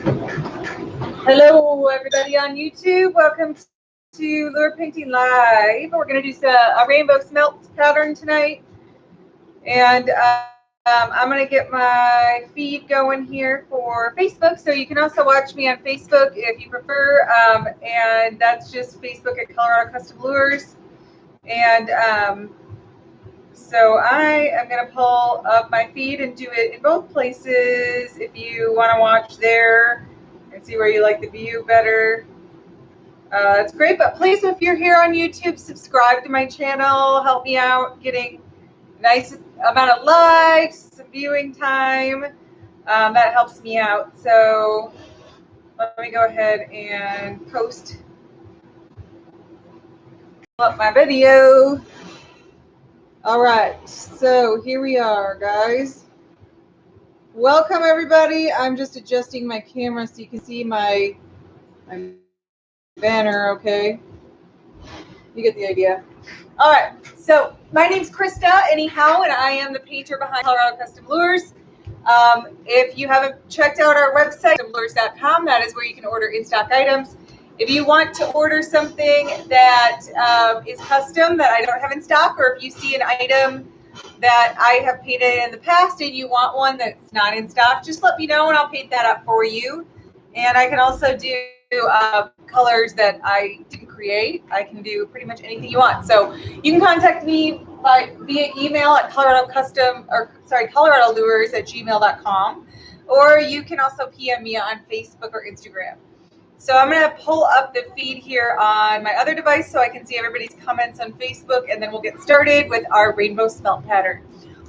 Hello, everybody on YouTube. Welcome to Lure Painting Live. We're going to do a rainbow smelt pattern tonight. And I'm going to get my feed going here for Facebook. So you can also watch me on Facebook if you prefer. And that's just Facebook at Colorado Custom Lures. And so I am going to pull up my feed and do it in both places if you want to watch there and see where you like the view better. It's great, but please, if you're here on YouTube, subscribe to my channel. Help me out getting a nice amount of likes, some viewing time. That helps me out. So let me go ahead and post up my video. All right, so here we are, guys. Welcome, everybody. I'm just adjusting my camera so you can see my banner, okay? You get the idea. All right, so my name's Krista, anyhow, and I am the painter behind Colorado Custom Lures. If you haven't checked out our website, customlures.com, that is where you can order in-stock items. If you want to order something that is custom that I don't have in stock, or if you see an item that I have painted in the past and you want one that's not in stock, just let me know and I'll paint that up for you. And I can also do colors that I didn't create. I can do pretty much anything you want. So you can contact me via email at coloradolures@gmail.com, or you can also PM me on Facebook or Instagram. So I'm going to pull up the feed here on my other device so I can see everybody's comments on Facebook, and then we'll get started with our rainbow smelt pattern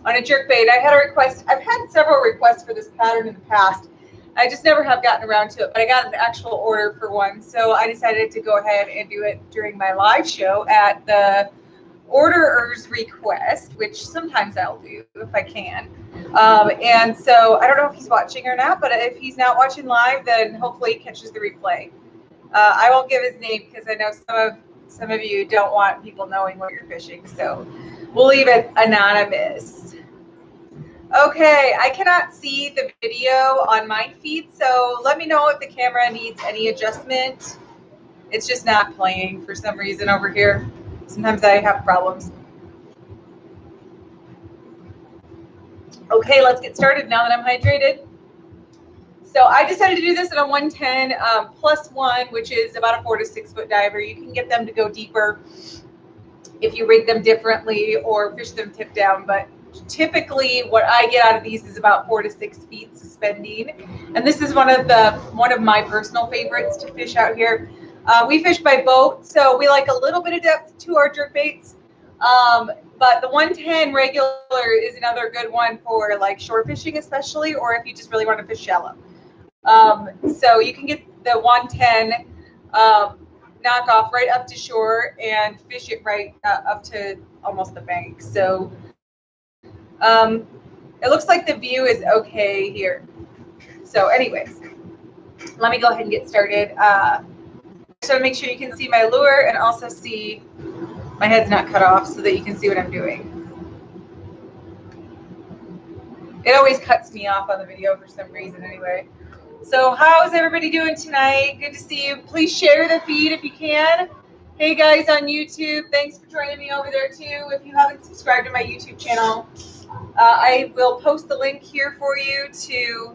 on a jerkbait. I had a request. I've had several requests for this pattern in the past. I just never have gotten around to it, but I got an actual order for one, so I decided to go ahead and do it during my live show at the orderer's request, which sometimes I'll do if I can. And so I don't know if he's watching or not, but if he's not watching live, then hopefully he catches the replay. I won't give his name because I know some of you don't want people knowing what you're fishing, so we'll leave it anonymous. Okay, I cannot see the video on my feed, so let me know if the camera needs any adjustment. It's just not playing for some reason over here. Sometimes I have problems. Okay, let's get started now that I'm hydrated. So I decided to do this at a 110 +1, which is about a 4 to 6 foot diver. You can get them to go deeper if you rig them differently or fish them tip down, but typically what I get out of these is about 4 to 6 feet suspending. And this is one of my personal favorites to fish out here. We fish by boat, so we like a little bit of depth to our jerkbaits. But the 110 regular is another good one for like shore fishing, especially, or if you just really want to fish shallow. So you can get the 110 knockoff right up to shore and fish it right up to almost the bank. So it looks like the view is okay here. So anyways, let me go ahead and get started. Just want to make sure you can see my lure and also see my head's not cut off so that you can see what I'm doing. It always cuts me off on the video for some reason anyway. So how's everybody doing tonight? Good to see you. Please share the feed if you can. Hey guys on YouTube, thanks for joining me over there too. If you haven't subscribed to my YouTube channel, I will post the link here for you to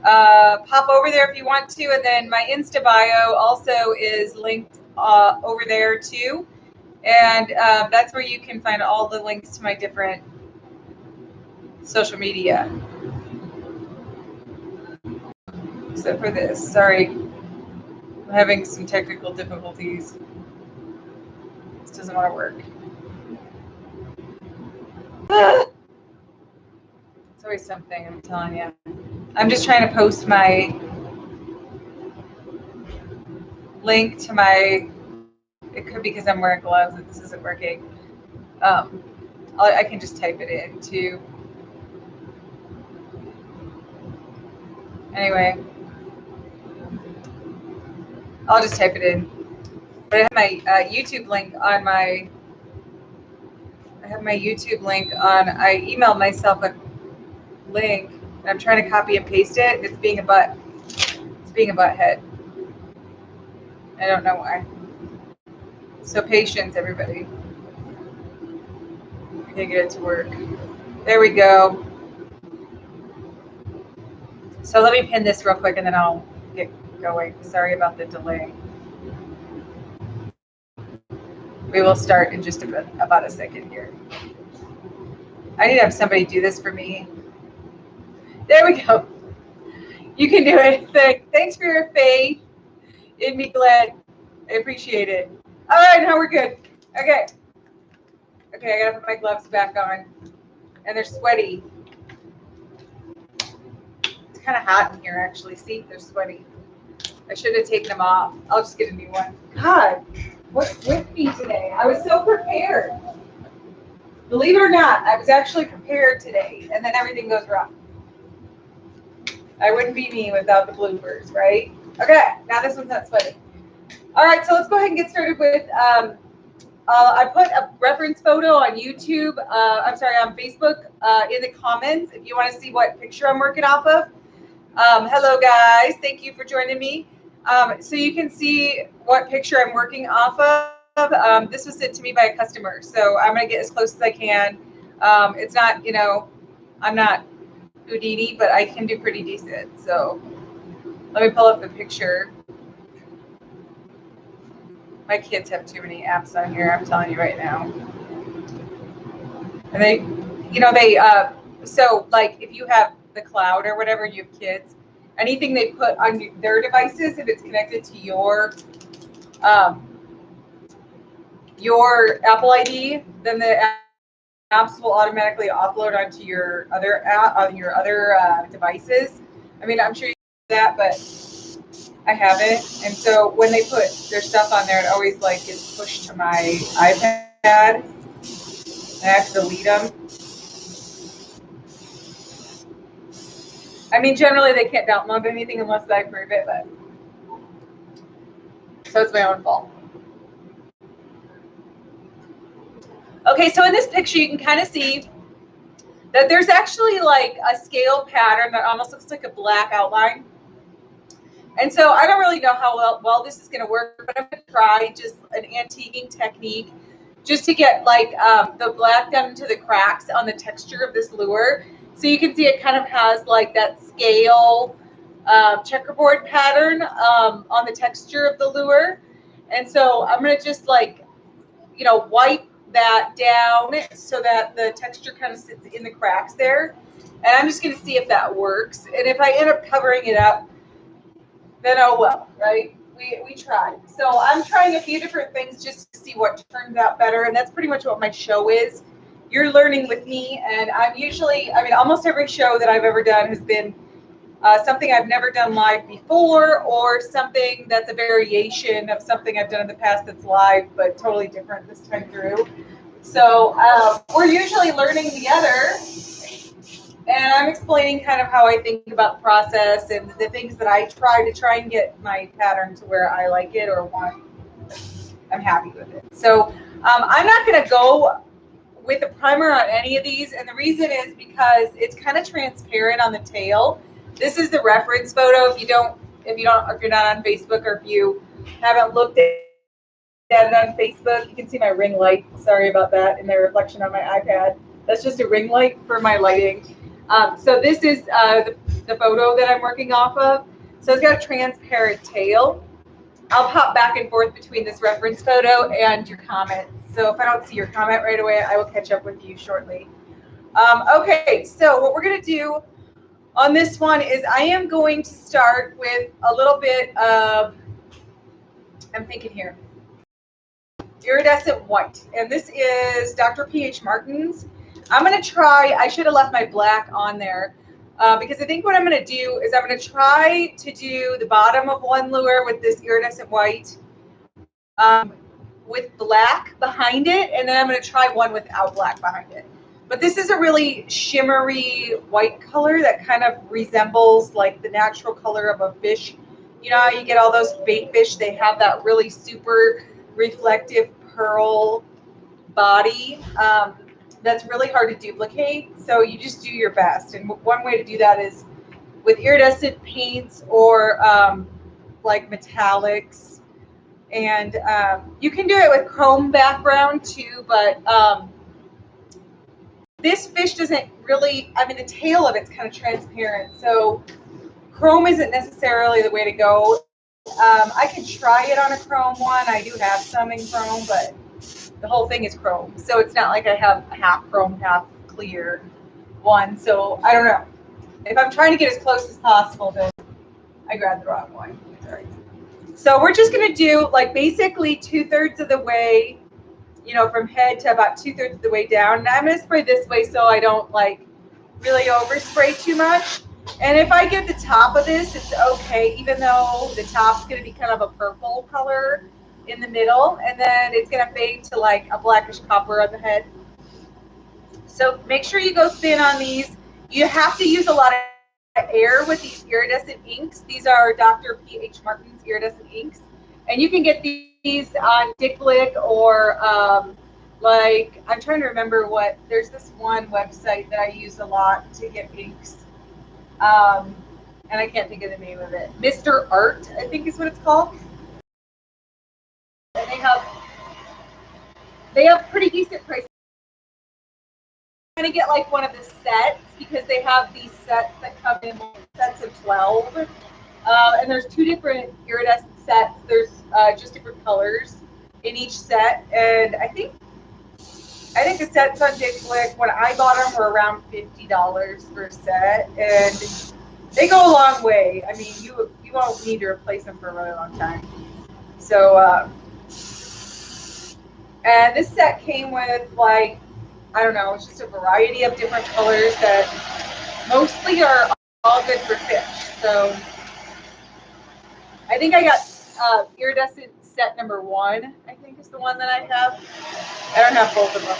pop over there if you want to, and then my Insta bio also is linked over there too, and that's where you can find all the links to my different social media. Except for this, sorry, I'm having some technical difficulties. This doesn't want to work. It's always something, I'm telling you. I'm just trying to post my link to my, it could be because I'm wearing gloves that this isn't working. I can just type it in too. Anyway, I'll just type it in. But I have my YouTube link on my, I emailed myself a link. I'm trying to copy and paste it. It's being a butt. being a butthead. I don't know why. So patience, everybody. I gotta get it to work. There we go. So let me pin this real quick and then I'll get going. Sorry about the delay. We will start in just about a second here. I need to have somebody do this for me. There we go. You can do it. Thanks for your faith in me, Glenn. I appreciate it. All right, now we're good. Okay. Okay, I gotta put my gloves back on. And they're sweaty. It's kind of hot in here, actually. See, they're sweaty. I should have taken them off. I'll just get a new one. God, what's with me today? I was so prepared. Believe it or not, I was actually prepared today, and then everything goes wrong. I wouldn't be me without the bloopers, right? Okay, now this one's not sweaty. All right, so let's go ahead and get started with, I put a reference photo on YouTube, on Facebook in the comments if you want to see what picture I'm working off of. Hello, guys. Thank you for joining me. So you can see what picture I'm working off of. This was sent to me by a customer, so I'm going to get as close as I can. It's not, I'm not Houdini, but I can do pretty decent. So let me pull up the picture. My kids have too many apps on here, I'm telling you right now. And they, so like if you have the cloud or whatever, you have kids, anything they put on their devices, if it's connected to your Apple ID, then the apps will automatically upload onto your other app on your other devices. I mean, I'm sure you do that, but I haven't. And so when they put their stuff on there, it always like gets pushed to my iPad. I have to delete them. I mean, generally they can't download anything unless I approve it, but so it's my own fault. Okay, so in this picture you can kind of see that there's actually like a scale pattern that almost looks like a black outline. And so I don't really know how well this is going to work, but I'm going to try just an antiquing technique just to get like the black down into the cracks on the texture of this lure. So you can see it kind of has like that scale checkerboard pattern on the texture of the lure. And so I'm going to just like, wipe that down so that the texture kind of sits in the cracks there. And I'm just going to see if that works. And if I end up covering it up, then oh well, right? We tried. So I'm trying a few different things just to see what turns out better. And that's pretty much what my show is. You're learning with me. And almost every show that I've ever done has been something I've never done live before, or something that's a variation of something I've done in the past that's live, but totally different this time through. So we're usually learning together. And I'm explaining kind of how I think about the process and the things that I try and get my pattern to where I like it or I'm happy with it. So I'm not going to go with a primer on any of these. And the reason is because it's kind of transparent on the tail. This is the reference photo. If you're not on Facebook, or if you haven't looked at it on Facebook, you can see my ring light. Sorry about that, and the reflection on my iPad. That's just a ring light for my lighting. So this is the photo that I'm working off of. So it's got a transparent tail. I'll pop back and forth between this reference photo and your comment. So if I don't see your comment right away, I will catch up with you shortly. Okay, so what we're going to do on this one is I am going to start with a little bit of, I'm thinking here, iridescent white. And this is Dr. P.H. Martin's. I'm going to try, I should have left my black on there, because I think what I'm going to do is I'm going to try to do the bottom of one lure with this iridescent white with black behind it, and then I'm going to try one without black behind it. But this is a really shimmery white color that kind of resembles like the natural color of a fish. You know how you get all those bait fish, they have that really super reflective pearl body. That's really hard to duplicate, so you just do your best. And one way to do that is with iridescent paints or like metallics. And you can do it with chrome background too, but this fish doesn't really, I mean, the tail of it's kind of transparent, so chrome isn't necessarily the way to go. I could try it on a chrome one. I do have some in chrome, but the whole thing is chrome, so it's not like I have a half chrome, half clear one. So I don't know. If I'm trying to get as close as possible, then I grabbed the wrong one. Sorry. So we're just gonna do like basically 2/3 of the way, you know, from head to about 2/3 of the way down. And I'm gonna spray this way so I don't like really overspray too much. And if I get the top of this, it's okay, even though the top's gonna be kind of a purple color in the middle, and then it's gonna fade to like a blackish copper on the head. So make sure you go thin on these. You have to use a lot of air with these iridescent inks. These are Dr. P.H. Martin's iridescent inks. And you can get these on Dick Blick or like, I'm trying to remember what, there's this one website that I use a lot to get inks. And I can't think of the name of it. Mr. Art, I think is what it's called. And they have pretty decent prices. I'm going to get like one of the sets because they have these sets that come in sets of 12. And there's 2 different iridescent sets. There's just different colors in each set. And I think the sets on Dick Blick, when I bought them, were around $50 for a set. And they go a long way. I mean, you won't need to replace them for a really long time. So, and this set came with like, I don't know, it's just a variety of different colors that mostly are all good for fish. So I think I got iridescent set number 1, I think is the one that I have. I don't have both of them.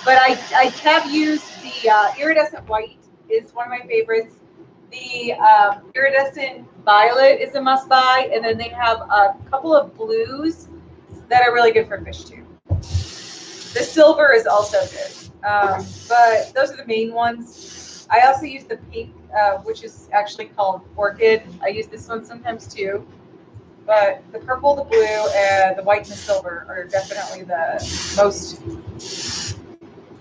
But I have used the iridescent white is one of my favorites. The iridescent violet is a must buy. And then they have a couple of blues that are really good for fish too. The silver is also good. But those are the main ones. I also use the pink, which is actually called orchid. I use this one sometimes too. But the purple, the blue, and the white and the silver are definitely the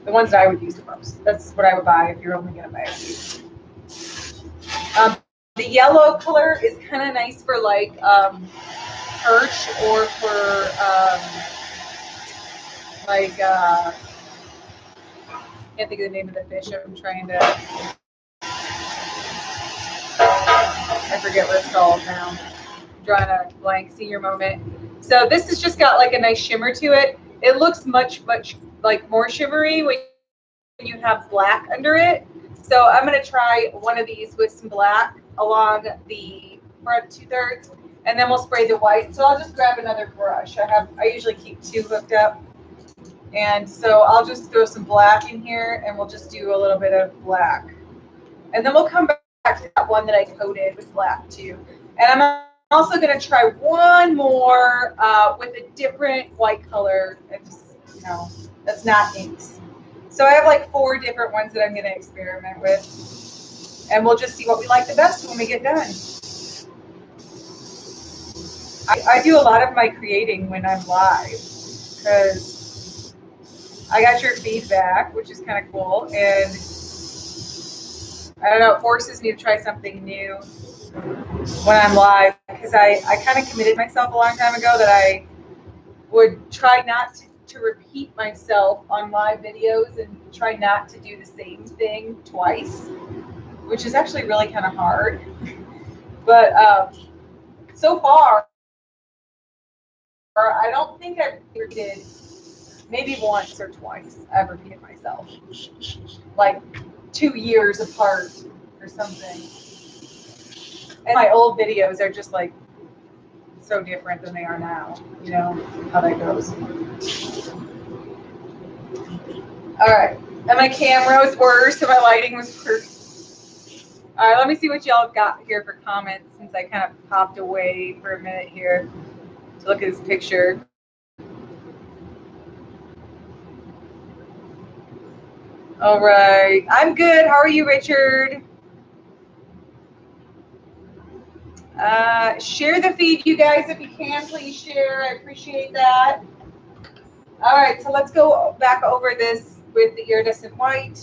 ones that I would use the most. That's what I would buy if you're only going to buy a few. The yellow color is kind of nice for like perch or for like can't think of the name of the fish. I'm trying to. I forget what it's called now. I'm drawing a blank. Senior moment. So this has just got like a nice shimmer to it. It looks much like more shimmery when you have black under it. So I'm going to try one of these with some black along the front 2/3, and then we'll spray the white. So I'll just grab another brush. I usually keep 2 hooked up. And so I'll just throw some black in here, and we'll just do a little bit of black. And then we'll come back to that one that I coated with black too. And I'm also going to try one more with a different white color. And just, you know, that's not inks. So I have like 4 different ones that I'm going to experiment with. And we'll just see what we like the best when we get done. I do a lot of my creating when I'm live because I got your feedback, which is kind of cool. And I don't know, it forces me to try something new when I'm live because I kind of committed myself a long time ago that I would try not to repeat myself on live videos and try not to do the same thing twice, which is actually really kind of hard. But so far, I don't think I've repeated, maybe once or twice I've repeated myself, like 2 years apart or something. And my old videos are just like so different than they are now, you know, how that goes. All right, and my camera was worse and my lighting was perfect. All right, let me see what y'all got here for comments since I kind of popped away for a minute here to look at this picture. All right, I'm good. How are you, Richard? Share the feed, you guys, if you can. Please share. I appreciate that. All right, so let's go back over this with the iridescent white.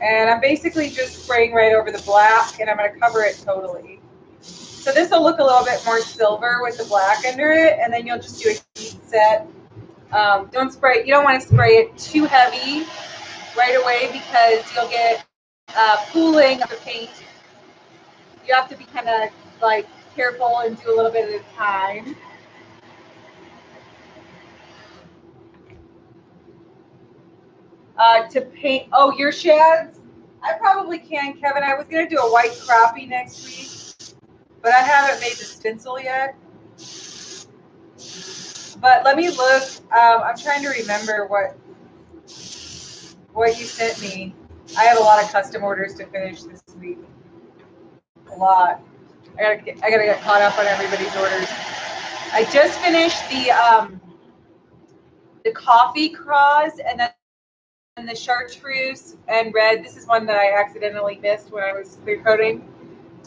And I'm basically just spraying right over the black, and I'm going to cover it totally. So this will look a little bit more silver with the black under it, and then you'll just do a heat set. Don't spray. You don't want to spray it too heavy right away because you'll get pooling of the paint. You have to be kind of like careful and do a little bit at a time. To paint, oh, your shads? I probably can, Kevin. I was going to do a white crappie next week, but I haven't made the stencil yet. But let me look. I'm trying to remember what you sent me. I have a lot of custom orders to finish this week. A lot. I gotta get caught up on everybody's orders. I just finished the coffee craws and then the chartreuse and red. This is one that I accidentally missed when I was clear coating.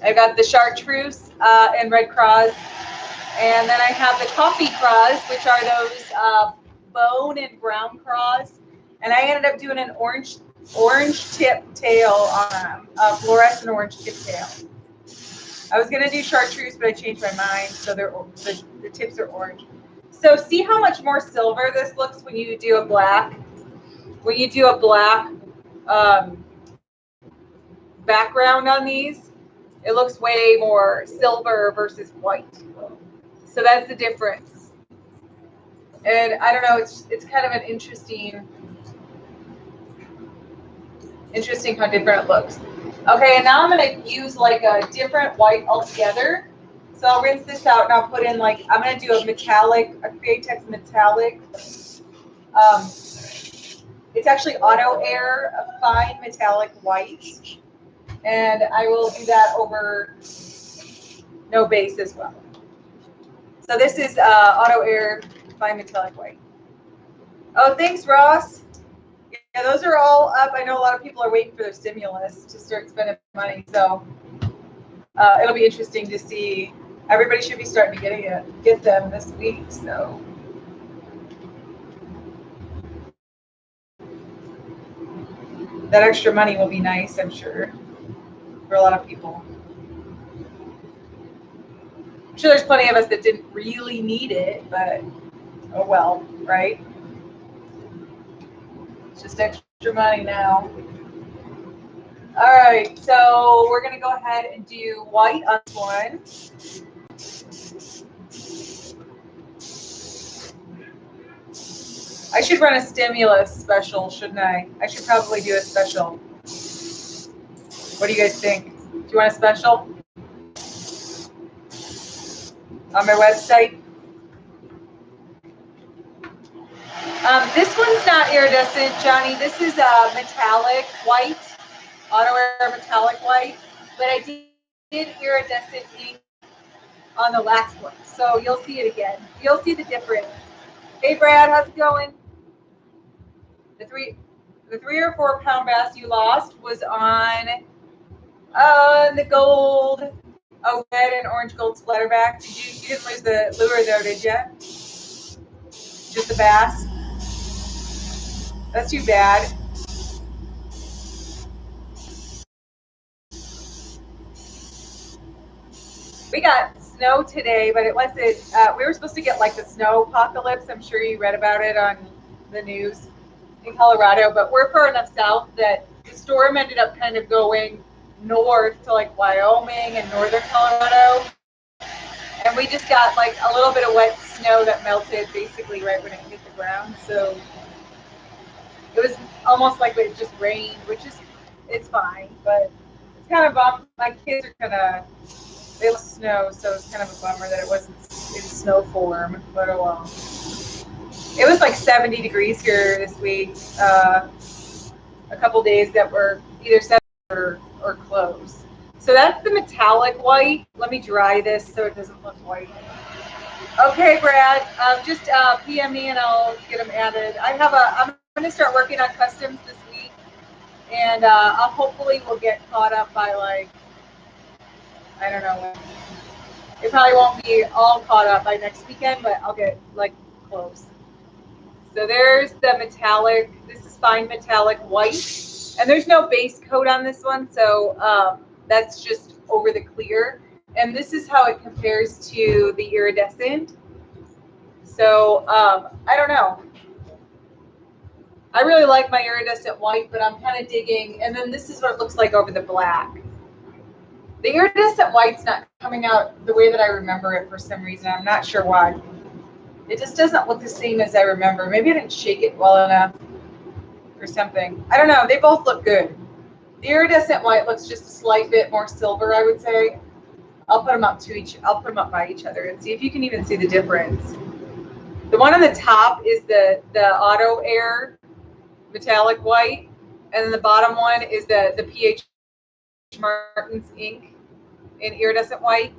I got the chartreuse and red craws, and then I have the coffee craws, which are those bone and brown craws. And I ended up doing an orange tip tail on them, a fluorescent orange tip tail. I was gonna do chartreuse, but I changed my mind, so the tips are orange. So see how much more silver this looks when you do a black. When you do a black background on these, it looks way more silver versus white. So that's the difference. And I don't know, it's kind of an interesting how different it looks. Okay, and now I'm going to use like a different white altogether. So I'll rinse this out and I'll put in like, I'm going to do a Createx metallic. It's actually auto air, a fine metallic white. And I will do that over no base as well. So this is auto air, fine metallic white. Oh, thanks, Ross. Yeah, those are all up. I know a lot of people are waiting for their stimulus to start spending money, so it'll be interesting to see. Everybody should be starting to get them this week. So that extra money will be nice, I'm sure, for a lot of people. I'm sure there's plenty of us that didn't really need it, but oh well, right? It's just extra money now. All right, so we're going to go ahead and do white on this one. I should run a stimulus special, shouldn't I? I should probably do a special. What do you guys think? Do you want a special? On my website? This one's not iridescent, Johnny. This is a metallic white, auto air metallic white. But I did iridescent ink on the last one. So you'll see it again. You'll see the difference. Hey, Brad, how's it going? The 3 or 4 pound bass you lost was on the gold, red and orange gold splatterback. You didn't lose the lure though, did you? Just the bass? That's too bad. We got snow today, but it wasn't, we were supposed to get like the snow apocalypse. I'm sure you read about it on the news in Colorado, but we're far enough south that the storm ended up kind of going north to like Wyoming and northern Colorado. And we just got like a little bit of wet snow that melted basically right when it hit the ground. So it was almost like it just rained, which is, it's fine, but it's kind of bummed. My kids are kind of, they love snow, so it's kind of a bummer that it wasn't in snow form, but oh well. It was like 70 degrees here this week. A couple days that were either 70 or close. So that's the metallic white. Let me dry this so it doesn't look white. Okay, Brad, just PM me and I'll get them added. I'm going to start working on customs this week, and I'll hopefully will get caught up by like I don't know when. It probably won't be all caught up by next weekend, but I'll get like close. So there's the metallic. This is fine metallic white, and there's no base coat on this one, so that's just over the clear. And this is how it compares to the iridescent. So I don't know. I really like my iridescent white, but I'm kind of digging. And then this is what it looks like over the black. The iridescent white's not coming out the way that I remember it for some reason. I'm not sure why. It just doesn't look the same as I remember. Maybe I didn't shake it well enough or something. I don't know. They both look good. The iridescent white looks just a slight bit more silver, I would say. I'll put them up by each other and see if you can even see the difference. The one on the top is the Auto Air metallic white, and then the bottom one is the PH Martin's ink in iridescent white,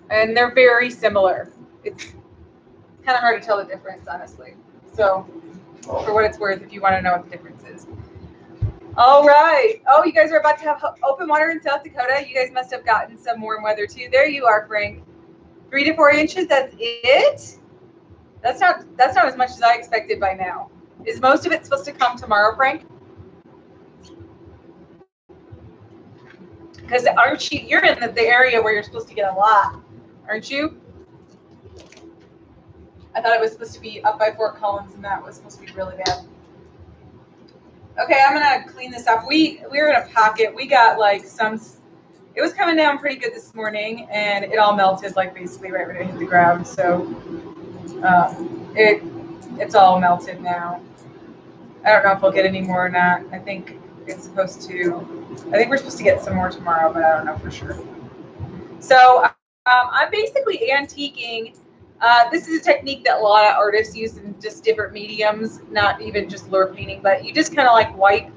and they're very similar. It's kind of hard to tell the difference, honestly. So for what it's worth, if you want to know what the difference is. All right. Oh, you guys are about to have open water in South Dakota. You guys must have gotten some warm weather too. There you are, Frank. 3 to 4 inches, that's it? That's not as much as I expected by now. Is most of it supposed to come tomorrow, Frank? Because aren't you, you're in the area where you're supposed to get a lot, aren't you? I thought it was supposed to be up by Fort Collins, and that was supposed to be really bad. Okay, I'm gonna clean this off. We were in a pocket. We got like some. It was coming down pretty good this morning, and it all melted like basically right when it hit the ground. So it's all melted now. I don't know if we'll get any more or not. I think it's supposed to. I think we're supposed to get some more tomorrow, but I don't know for sure. So I'm basically antiquing. This is a technique that a lot of artists use in just different mediums, not even just lure painting, but you just kind of like wipe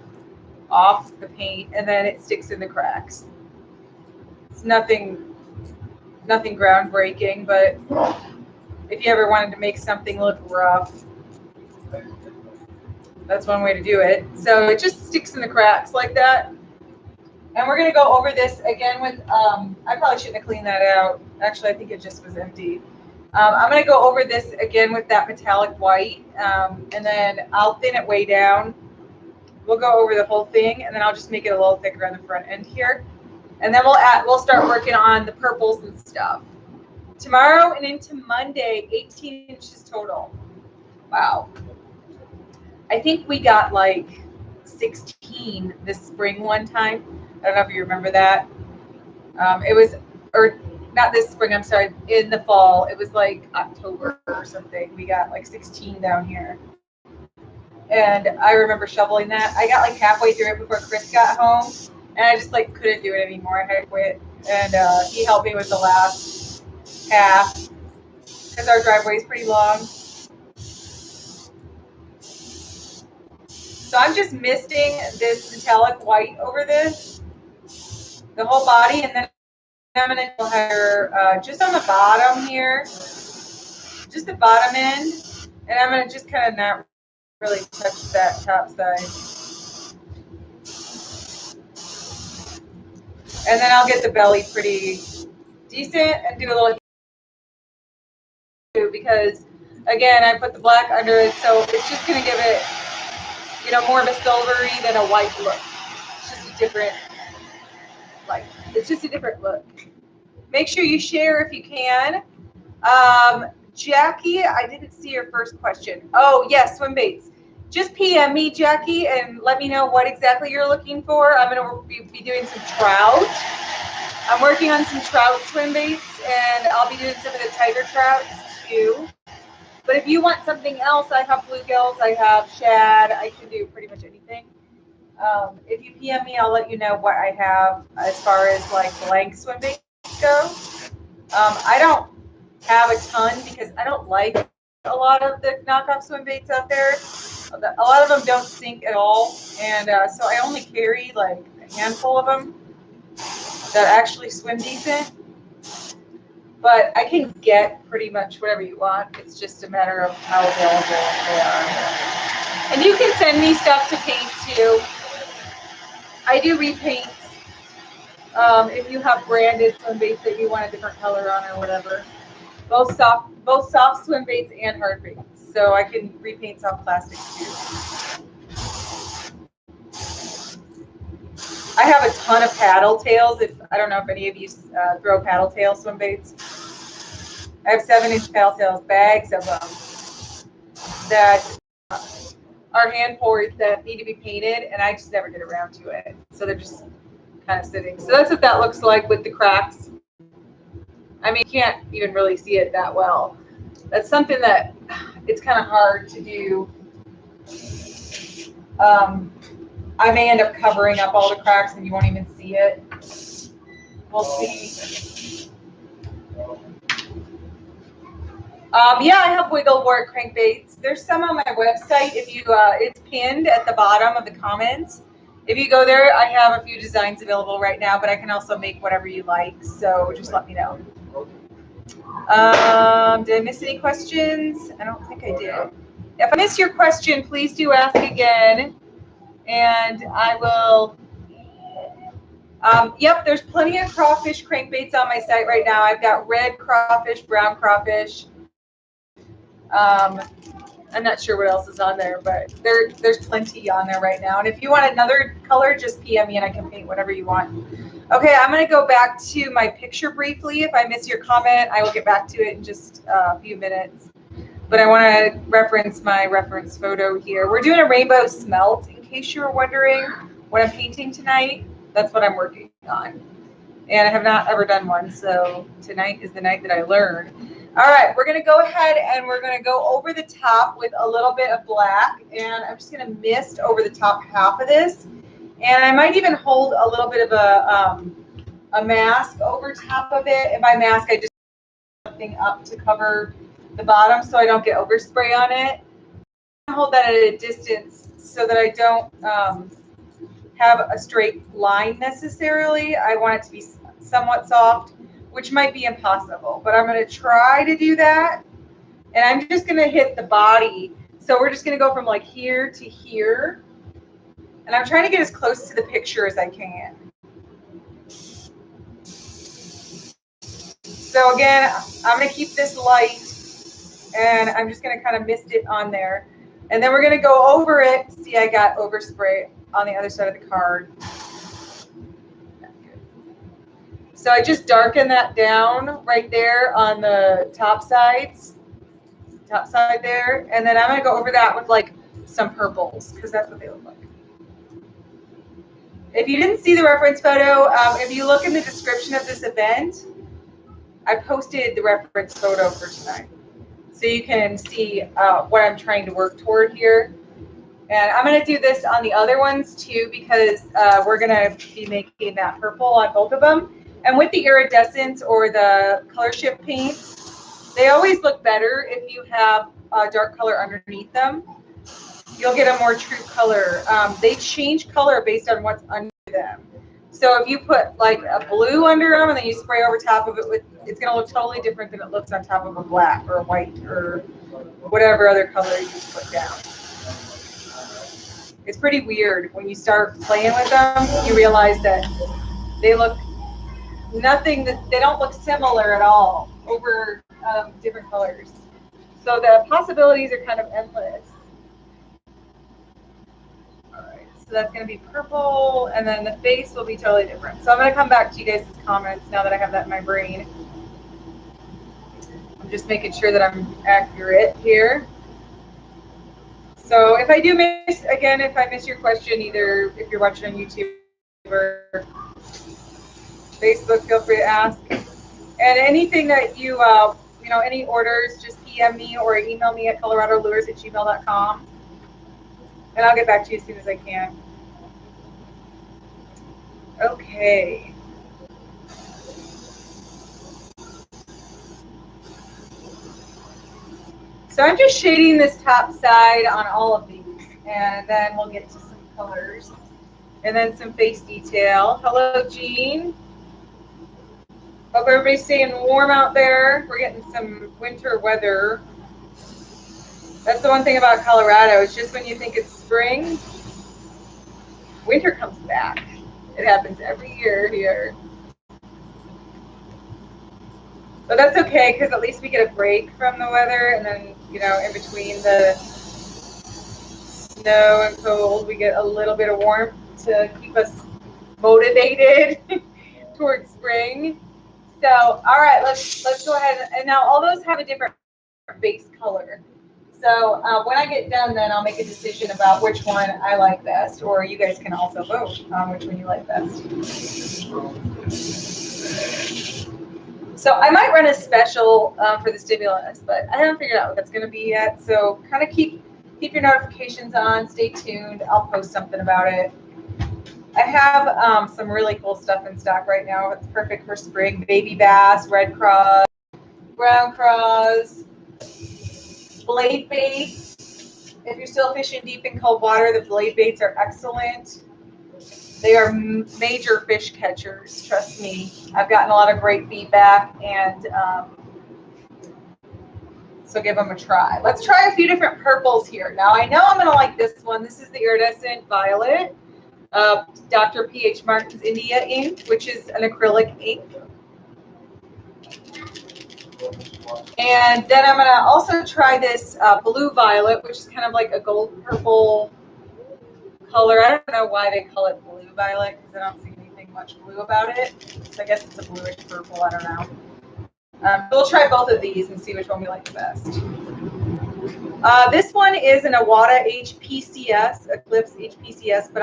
off the paint and then it sticks in the cracks. It's nothing groundbreaking, but if you ever wanted to make something look rough, that's one way to do it. So it just sticks in the cracks like that. And we're going to go over this again with, I probably shouldn't have cleaned that out. Actually, I think it just was empty. I'm going to go over this again with that metallic white, and then I'll thin it way down. We'll go over the whole thing, and then I'll just make it a little thicker on the front end here. And then we'll start working on the purples and stuff. Tomorrow and into Monday, 18 inches total. Wow. I think we got like 16 this spring one time. I don't know if you remember that. It was, or not this spring, I'm sorry, in the fall. It was like October or something. We got like 16 down here. And I remember shoveling that. I got like halfway through it before Chris got home. And I just like couldn't do it anymore. I had to quit. And he helped me with the last half because our driveway is pretty long. So I'm just misting this metallic white over this, the whole body, and then I'm going to go her just on the bottom here, just the bottom end, and I'm going to just kind of not really touch that top side. And then I'll get the belly pretty decent and do a little because, again, I put the black under it, so it's just going to give it, you know, more of a silvery than a white look. It's just a different, like, it's just a different look. Make sure you share if you can. Jackie, I didn't see your first question. Oh, yes, swim baits. Just PM me, Jackie, and let me know what exactly you're looking for. I'm going to be doing some trout. I'm working on some trout swim baits, and I'll be doing some of the tiger trouts too. But if you want something else, I have bluegills, I have shad, I can do pretty much anything. If you PM me, I'll let you know what I have as far as like blank swim baits go. I don't have a ton because I don't like a lot of the knockoff swim baits out there. A lot of them don't sink at all, and so I only carry like a handful of them that actually swim decent. But I can get pretty much whatever you want. It's just a matter of how available they are. And you can send me stuff to paint too. I do repaint if you have branded swim baits that you want a different color on or whatever. Both soft swim baits and hard baits. So I can repaint soft plastics too. I have a ton of paddle tails. I don't know if any of you throw paddle tail swim baits. I have 7-inch paddle tails, bags of them that are hand poured that need to be painted, and I just never get around to it. So they're just kind of sitting. So that's what that looks like with the cracks. I mean, you can't even really see it that well. That's something that it's kind of hard to do. I may end up covering up all the cracks and you won't even see it. We'll see. Yeah, I have wiggle wart crankbaits. There's some on my website. If you, it's pinned at the bottom of the comments. If you go there, I have a few designs available right now, but I can also make whatever you like. So just let me know. Did I miss any questions? I don't think I did. If I missed your question, please do ask again, and I will. Yep, there's plenty of crawfish crankbaits on my site right now. I've got red crawfish, brown crawfish. I'm not sure what else is on there, but there's plenty on there right now. And if you want another color, just PM me and I can paint whatever you want. Okay, I'm going to go back to my picture briefly. If I miss your comment, I will get back to it in just a few minutes. But I want to reference my reference photo here. We're doing a rainbow smelt, in case you were wondering what I'm painting tonight. That's what I'm working on. And I have not ever done one, so tonight is the night that I learn. All right, we're going to go ahead and we're going to go over the top with a little bit of black. And I'm just going to mist over the top half of this. And I might even hold a little bit of a mask over top of it. And by mask, I just put something up to cover the bottom so I don't get overspray on it. I hold that at a distance so that I don't have a straight line necessarily. I want it to be somewhat soft, which might be impossible, but I'm going to try to do that. And I'm just going to hit the body. So we're just going to go from like here to here. And I'm trying to get as close to the picture as I can. So again, I'm going to keep this light, and I'm just going to kind of mist it on there. And then we're going to go over it. See, I got overspray on the other side of the card. So I just darken that down right there on the top side there. And then I'm going to go over that with like some purples, because that's what they look like. If you didn't see the reference photo, if you look in the description of this event, I posted the reference photo for tonight. So you can see what I'm trying to work toward here. And I'm going to do this on the other ones too, because we're going to be making that purple on both of them. And with the iridescent or the color shift paints, they always look better if you have a dark color underneath them. You'll get a more true color. They change color based on what's under them. So if you put like a blue under them and then you spray over top of it, it's going to look totally different than it looks on top of a black or a white or whatever other color you put down. It's pretty weird when you start playing with them. You realize that they look they don't look similar at all over different colors. So the possibilities are kind of endless. All right, so that's going to be purple, and then the face will be totally different. So I'm going to come back to you guys' comments now that I have that in my brain. I'm just making sure that I'm accurate here. So if I do miss, again, if I miss your question, either if you're watching on YouTube or Facebook, feel free to ask. And anything that you, any orders, just PM me or email me at coloradolures@gmail.com. And I'll get back to you as soon as I can. Okay. So I'm just shading this top side on all of these, and then we'll get to some colors. And then some face detail. Hello, Jean. Hope everybody's staying warm out there. We're getting some winter weather. That's the one thing about Colorado. It's just when you think it's spring, winter comes back. It happens every year here. But that's okay, because at least we get a break from the weather, and then, you know, in between the snow and cold, we get a little bit of warmth to keep us motivated towards spring. So, all right, let's go ahead. And now all those have a different base color. So when I get done, then I'll make a decision about which one I like best, or you guys can also vote on which one you like best. So I might run a special for the stimulus, but I haven't figured out what that's going to be yet. So kind of keep your notifications on. Stay tuned. I'll post something about it. I have some really cool stuff in stock right now. It's perfect for spring. Baby bass, red craws, brown craws, blade baits. If you're still fishing deep in cold water, the blade baits are excellent. They are major fish catchers, trust me. I've gotten a lot of great feedback, and so give them a try. Let's try a few different purples here. Now, I know I'm going to like this one. This is the Iridescent Violet, Dr. P.H. Martin's India ink, which is an acrylic ink. And then I'm going to also try this blue violet, which is kind of like a gold purple color. I don't know why they call it blue violet, because I don't see anything much blue about it. So I guess it's a bluish purple. I don't know. We'll try both of these and see which one we like the best. This one is an Iwata HPCS, Eclipse HPCS, but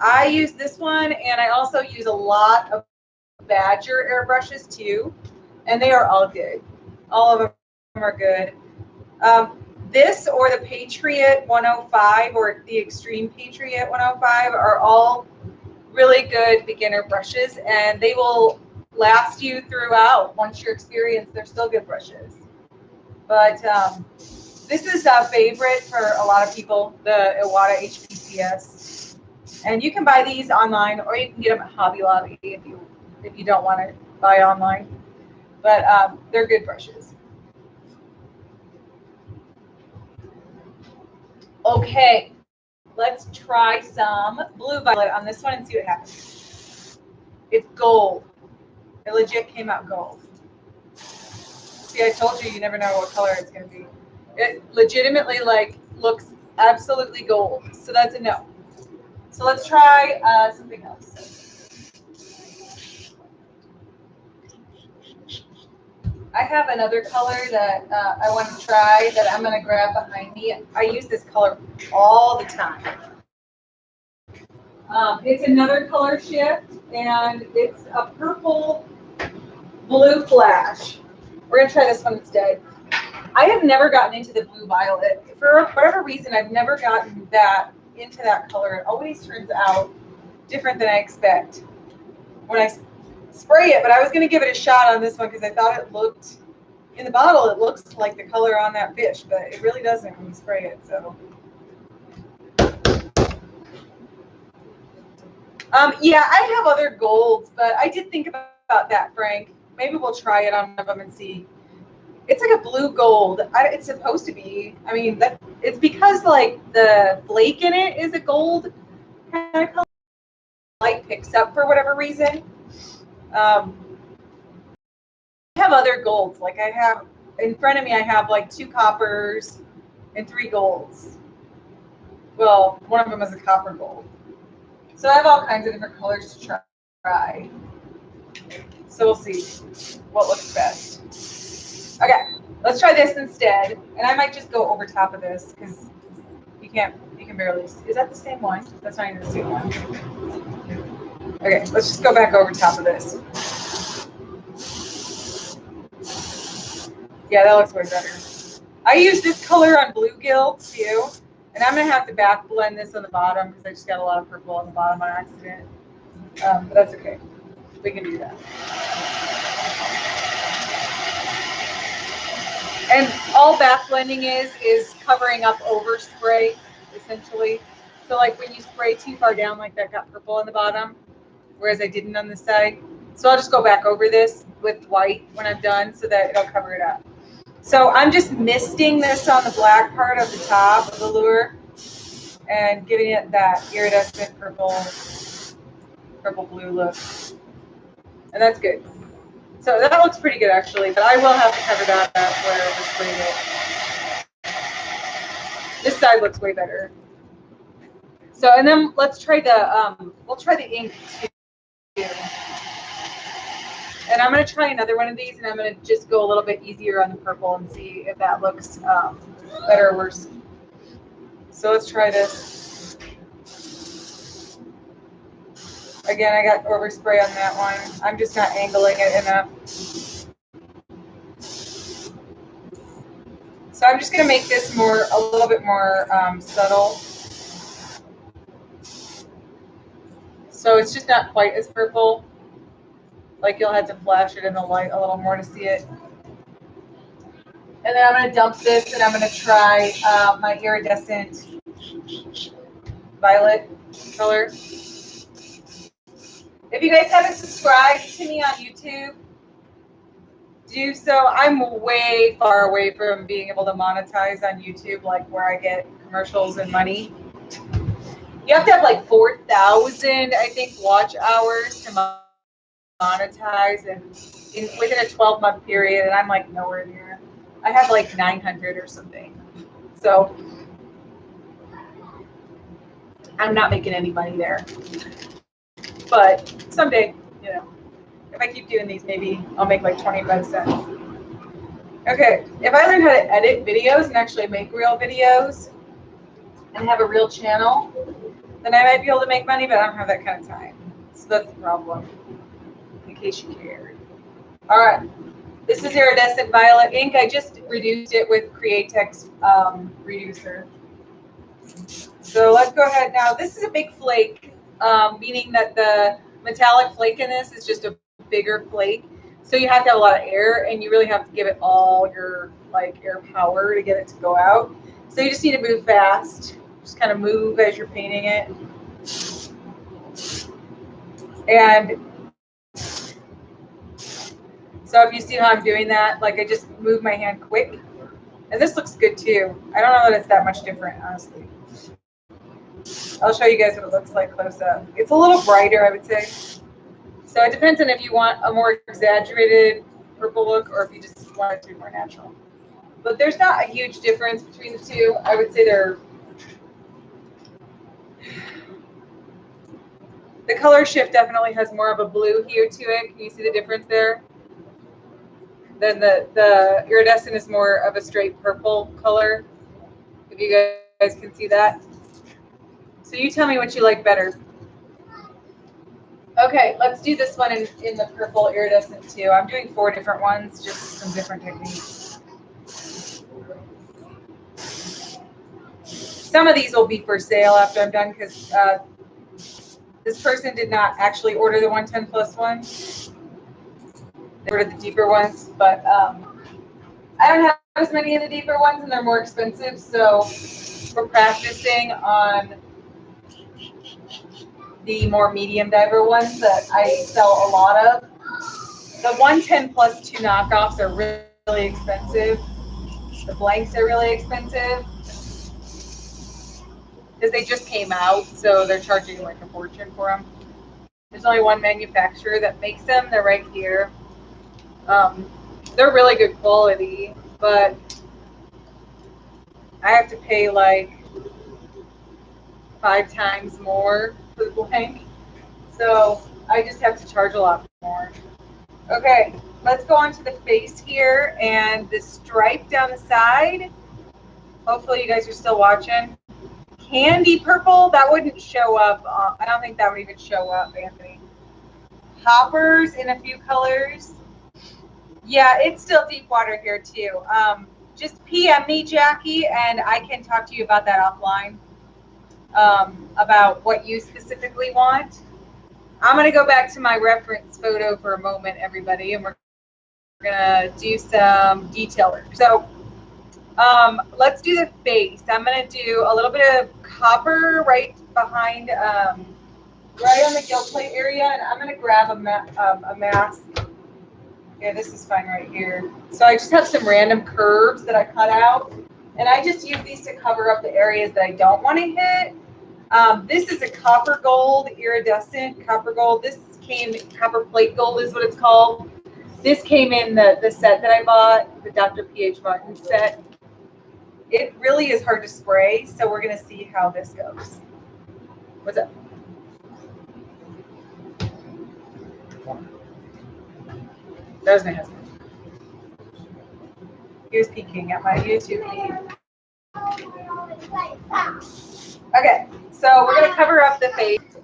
I use this one, and I also use a lot of Badger airbrushes too, and they are all good. All of them are good. This or the Patriot 105 or the Extreme Patriot 105 are all really good beginner brushes, and they will last you throughout. Once you're experienced, they're still good brushes. But this is a favorite for a lot of people, the Iwata HPCS. And you can buy these online, or you can get them at Hobby Lobby if you don't want to buy online. But they're good brushes. Okay, let's try some blue violet on this one and see what happens. It's gold. It legit came out gold. See, I told you, you never know what color it's going to be. It legitimately looks absolutely gold. So that's a no. So let's try something else. I have another color that I want to try that I'm going to grab behind me. I use this color all the time. It's another color shift, and it's a purple blue flash. We're going to try this one instead. I have never gotten into the blue violet. For whatever reason, I've never gotten into that color. It always turns out different than I expect when I spray it, but I was going to give it a shot on this one because I thought it looked, in the bottle, it looks like the color on that fish, but it really doesn't when you spray it. So, yeah, I have other golds, but I did think about that, Frank. Maybe we'll try it on one of them and see. It's like a blue gold. It's supposed to be. I mean, it's because like the flake in it is a gold kind of color. Light picks up for whatever reason. I have other golds. Like I have in front of me, I have like 2 coppers and 3 golds. Well, one of them is a copper gold. So I have all kinds of different colors to try. So we'll see what looks best. Okay, let's try this instead. And I might just go over top of this because you can barely see. Is that the same one? That's not even the same one. Okay, let's just go back over top of this. Yeah, that looks way better. I use this color on Gill too, and I'm gonna have to back blend this on the bottom because I just got a lot of purple on the bottom on accident. But that's okay. We can do that. And all back blending is covering up overspray, essentially. So like when you spray too far down, like that got purple on the bottom, whereas I didn't on this side. So I'll just go back over this with white when I'm done so that it'll cover it up. So I'm just misting this on the black part of the top of the lure and giving it that iridescent purple blue look. And that's good. So that looks pretty good actually, but I will have to cover that up where I just sprayed it. This side looks way better. So, and then let's try the, we'll try the ink too. And I'm going to try another one of these, and I'm going to just go a little bit easier on the purple and see if that looks better or worse. So let's try this. Again, I got overspray on that one. I'm just not angling it enough. So I'm just going to make this a little bit more subtle. So it's just not quite as purple. Like you'll have to flash it in the light a little more to see it. And then I'm going to dump this, and I'm going to try my iridescent violet color. If you guys haven't subscribed to me on YouTube, do so. I'm way far away from being able to monetize on YouTube, like where I get commercials and money. You have to have like 4,000, I think, watch hours to monetize, and within a 12-month period, and I'm like nowhere near. I have like 900 or something. So I'm not making any money there. But someday, you know, if I keep doing these, maybe I'll make like 25 cents. Okay, if I learn how to edit videos and actually make real videos and have a real channel, then I might be able to make money, but I don't have that kind of time. So that's the problem, in case you cared. All right, this is iridescent violet ink. I just reduced it with Createx reducer. So let's go ahead now. This is a big flake, meaning that the metallic flake in this is just a bigger flake. So you have to have a lot of air, and you really have to give it all your air power to get it to go out. So you just need to move fast. Just kind of move as you're painting it. And so if you see how I'm doing that, like I just move my hand quick. And this looks good too. I don't know that it's that much different, honestly. I'll show you guys what it looks like close up. It's a little brighter, I would say. So it depends on if you want a more exaggerated purple look or if you just want it to be more natural. But there's not a huge difference between the two. I would say the color shift definitely has more of a blue hue to it. Can you see the difference there? Then the iridescent is more of a straight purple color, if you guys can see that. So you tell me what you like better. Okay, let's do this one in the purple iridescent too. I'm doing 4 different ones, just some different techniques. Some of these will be for sale after I'm done because this person did not actually order the 110 plus one. They ordered the deeper ones, but I don't have as many of the deeper ones, and they're more expensive. So we're practicing on the more medium diver ones that I sell a lot of. The 110 plus 2 knockoffs are really expensive. The blanks are really expensive because they just came out, so they're charging like a fortune for them. There's only one manufacturer that makes them. They're right here. They're really good quality, but I have to pay like 5 times more for the blank. So I just have to charge a lot more. Okay, let's go on to the face here and the stripe down the side. Hopefully you guys are still watching. Candy purple, that wouldn't show up. I don't think that would even show up, Anthony. Hoppers in a few colors. Yeah, it's still deep water here too. Just PM me, Jackie, and I can talk to you about that offline, about what you specifically want. I'm going to go back to my reference photo for a moment, everybody, and we're going to do some detail work. So let's do the face. I'm going to do a little bit of copper right behind, right on the gill plate area, and I'm going to grab a mask. Yeah, this is fine right here. So I just have some random curves that I cut out, and I just use these to cover up the areas that I don't want to hit. This is a copper gold, iridescent copper gold. This came, copper plate gold is what it's called. This came in the set that I bought, the Dr. P.H. Martin set. It really is hard to spray, so we're going to see how this goes. What's up? There's my husband. He was peeking at my YouTube feed. Okay, so we're going to cover up the face.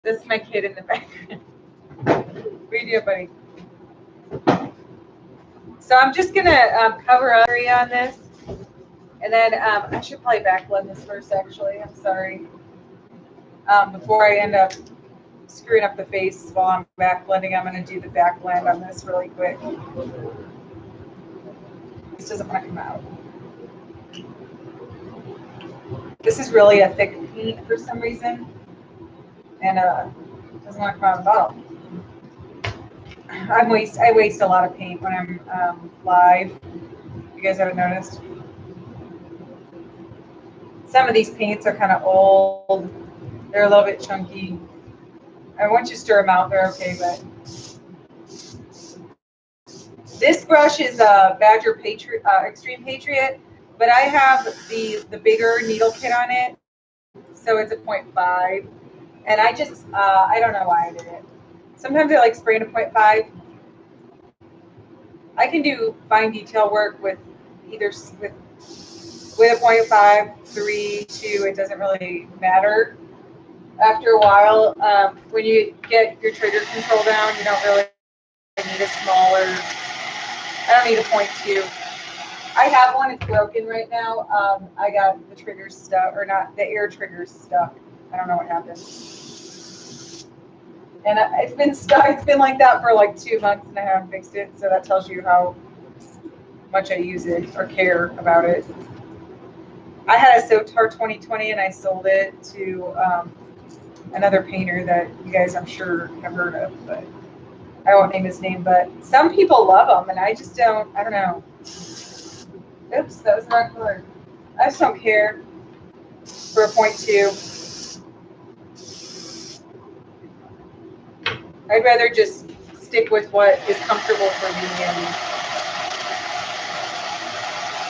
This is my kid in the background. What are you doing, buddy? So I'm just going to cover up area on this. And then I should probably back blend this first, actually. I'm sorry. Before I end up screwing up the face while I'm back blending, I'm going to do the back blend on this really quick. This doesn't want to come out. This is really a thick paint for some reason, and it doesn't want to come out at all. I waste a lot of paint when I'm live. You guys haven't noticed? Some of these paints are kind of old. They're a little bit chunky. And once you stir them out, they're okay, but this brush is a Badger Patriot, Extreme Patriot, but I have the bigger needle kit on it, so it's a 0.5. And I just, I don't know why I did it. Sometimes I like spraying a 0.5. I can do fine detail work with either with a 0.5, 3, 2. It doesn't really matter. After a while, when you get your trigger control down, you don't really need a smaller. I don't need a 0.2. I have one. It's broken right now. I got the triggers stuck, or not, the air triggers stuck. I don't know what happened. And it's been stuck. It's been like that for like 2 months, and I haven't fixed it. So that tells you how much I use it or care about it. I had a Sotar 2020, and I sold it to another painter that you guys, I'm sure, have heard of, but I won't name his name. But some people love them, and I just don't. I don't know. Oops, that was the wrong color. I just don't care for a 0.2. I'd rather just stick with what is comfortable for me and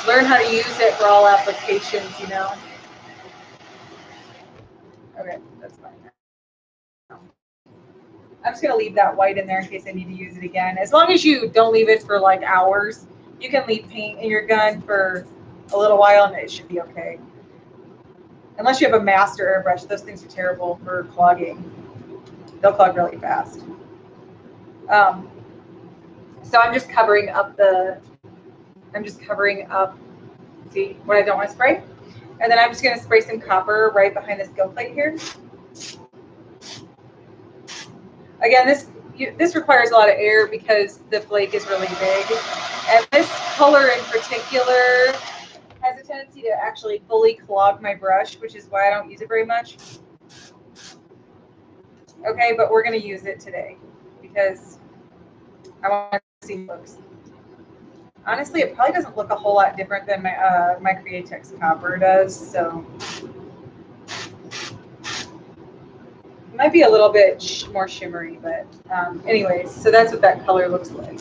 learn how to use it for all applications, you know. Okay, that's fine. I'm just going to leave that white in there in case I need to use it again. As long as you don't leave it for like hours, you can leave paint in your gun for a little while and it should be okay. Unless you have a master airbrush, those things are terrible for clogging. They'll clog really fast. So I'm just covering up see what I don't want to spray. And then I'm just going to spray some copper right behind this gill plate here. Again, this requires a lot of air because the flake is really big. And this color in particular has a tendency to actually fully clog my brush, which is why I don't use it very much. Okay, but we're going to use it today because I want to see how it looks. Honestly, it probably doesn't look a whole lot different than my Createx copper does, so it might be a little bit more shimmery, but anyways, so that's what that color looks like.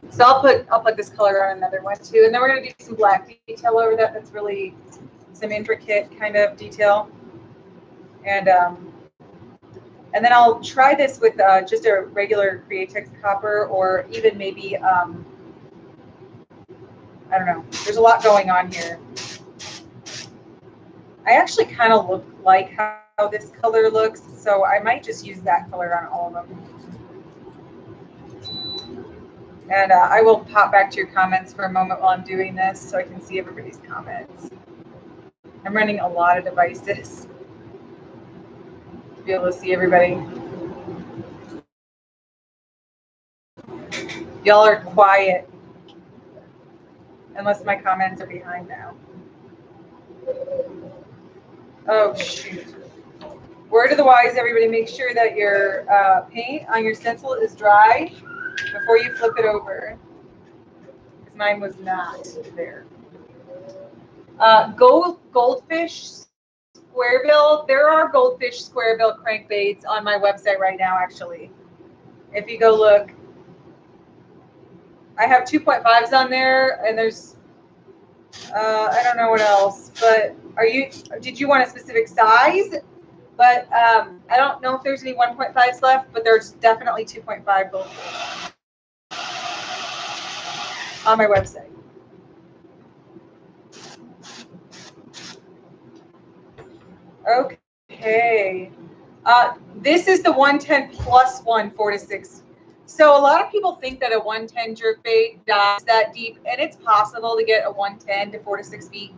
So I'll put this color on another one too, and then we're gonna do some black detail over that. That's really some intricate kind of detail, and then I'll try this with just a regular Createx copper, or even maybe I don't know. There's a lot going on here. I actually kind of look like how this color looks, so I might just use that color on all of them. And I will pop back to your comments for a moment while I'm doing this so I can see everybody's comments. I'm running a lot of devices to be able to see everybody. Y'all are quiet, unless my comments are behind now. Oh, shoot. Word of the wise, everybody, make sure that your paint on your stencil is dry before you flip it over. Because mine was not there. Goldfish squarebill. There are goldfish squarebill crankbaits on my website right now, actually. If you go look, I have 2.5s on there, and there's I don't know what else. But did you want a specific size? But I don't know if there's any 1.5s left, but there's definitely 2.5 gold on my website. Okay. This is the 110 plus 1 4 to 6. So a lot of people think that a 110 jerkbait dives that deep, and it's possible to get a 110 to 4 to 6 feet,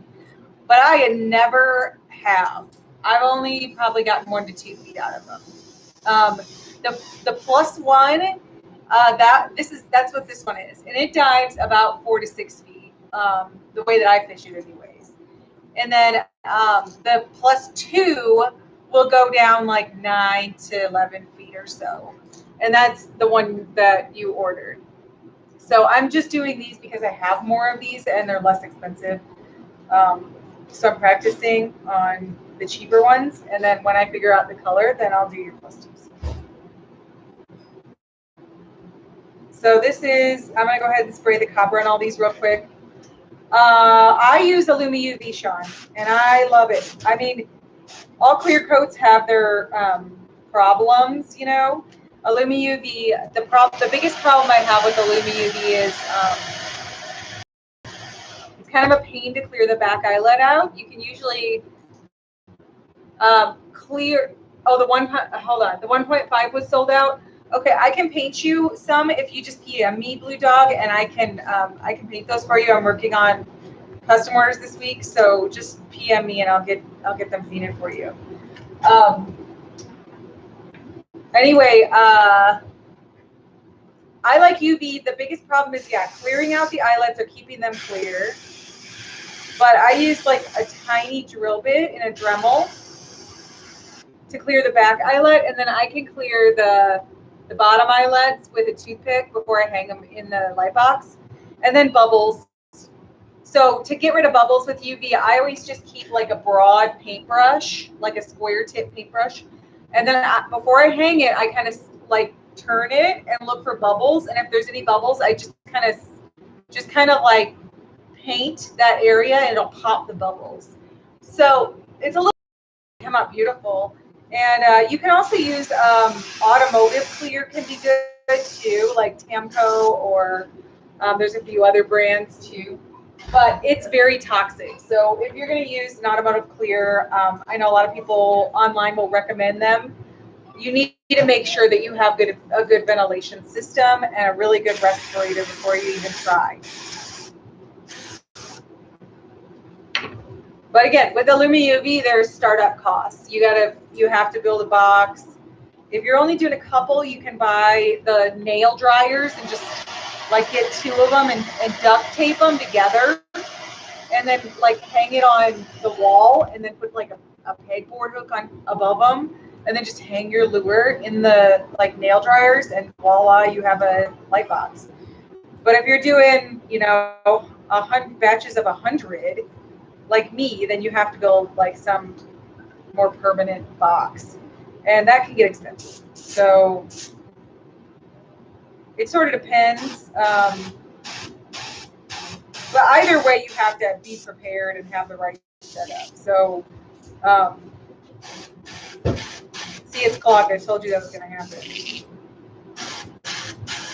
but I never have. I've only probably gotten 1 to 2 feet out of them. The plus 1, that's what this one is, and it dives about 4 to 6 feet. The way that I fish it, anyways. And then the plus 2 will go down like 9 to 11 feet or so. And that's the one that you ordered. So I'm just doing these because I have more of these and they're less expensive. So I'm practicing on the cheaper ones. And then when I figure out the color, then I'll do your plus 2s. So this is, I'm going to go ahead and spray the copper on all these real quick. I use Illumi UV, Sean, and I love it. I mean, all clear coats have their problems, you know. Illumi UV, the biggest problem I have with Illumi UV is it's kind of a pain to clear the back eyelet out. You can usually clear. Oh, hold on. The 1.5 was sold out. Okay, I can paint you some if you just PM me, Blue Dog, and I can paint those for you. I'm working on custom orders this week, so just PM me and I'll get them painted for you. Anyway, I like UV. The biggest problem is clearing out the eyelets or keeping them clear. But I use like a tiny drill bit in a Dremel to clear the back eyelet, and then I can clear the bottom eyelets with a toothpick before I hang them in the light box. And then bubbles. So to get rid of bubbles with UV, I always just keep like a broad paintbrush, like a square tip paintbrush. And then before I hang it, I kind of like turn it and look for bubbles. And if there's any bubbles, I just kind of like paint that area and it'll pop the bubbles. So it's a little come out beautiful. And you can also use automotive clear can be good too, like Tamco, or there's a few other brands too. But it's very toxic. So if you're going to use an automotive clear, I know a lot of people online will recommend them. You need to make sure that you have a good ventilation system and a really good respirator before you even try. But again, with Illumi UV, there's startup costs. You have to build a box. If you're only doing a couple, you can buy the nail dryers and just like get 2 of them and duct tape them together, and then like hang it on the wall, and then put like a pegboard hook on above them, and then just hang your lure in the like nail dryers, and voila, you have a light box. But if you're doing, you know, 100 batches of 100, like me, then you have to build like some more permanent box, and that can get expensive. So it sort of depends. But either way, you have to be prepared and have the right setup. So, see, it's clogged. I told you that was going to happen.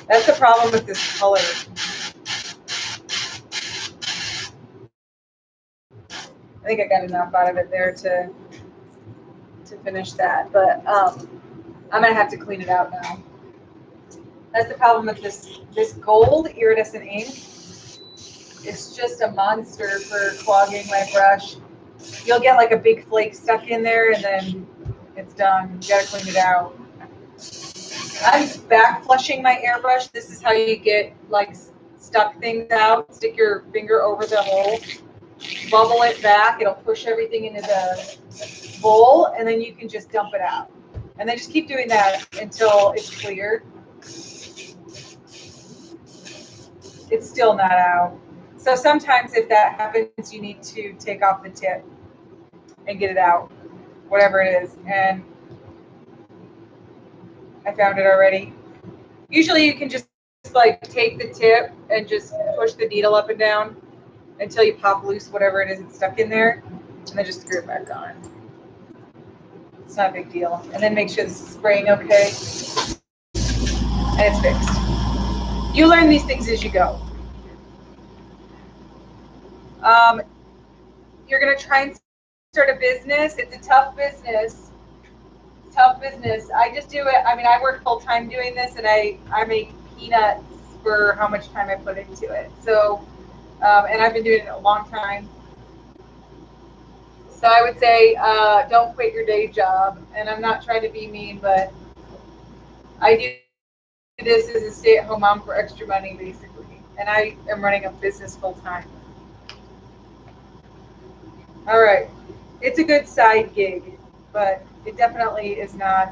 That's the problem with this color. I think I got enough out of it there to finish that. But I'm going to have to clean it out now. That's the problem with this gold iridescent ink. It's just a monster for clogging my brush. You'll get like a big flake stuck in there, and then it's done. You gotta clean it out. I'm back flushing my airbrush. This is how you get like stuck things out. Stick your finger over the hole, bubble it back. It'll push everything into the bowl, and then you can just dump it out. And then just keep doing that until it's clear. It's still not out. So sometimes if that happens, you need to take off the tip and get it out, whatever it is. And I found it already. Usually you can just like take the tip and just push the needle up and down until you pop loose whatever it is that's stuck in there, and then just screw it back on. It's not a big deal. And then make sure this is spraying okay, and it's fixed. You learn these things as you go. You're gonna try and start a business. It's a tough business. I just do it. I mean, I work full time doing this, and I make peanuts for how much time I put into it. So, and I've been doing it a long time. So I would say, don't quit your day job. And I'm not trying to be mean, but I do this as a stay-at-home mom for extra money, basically. And I am running a business full time. All right, it's a good side gig, but it definitely is not.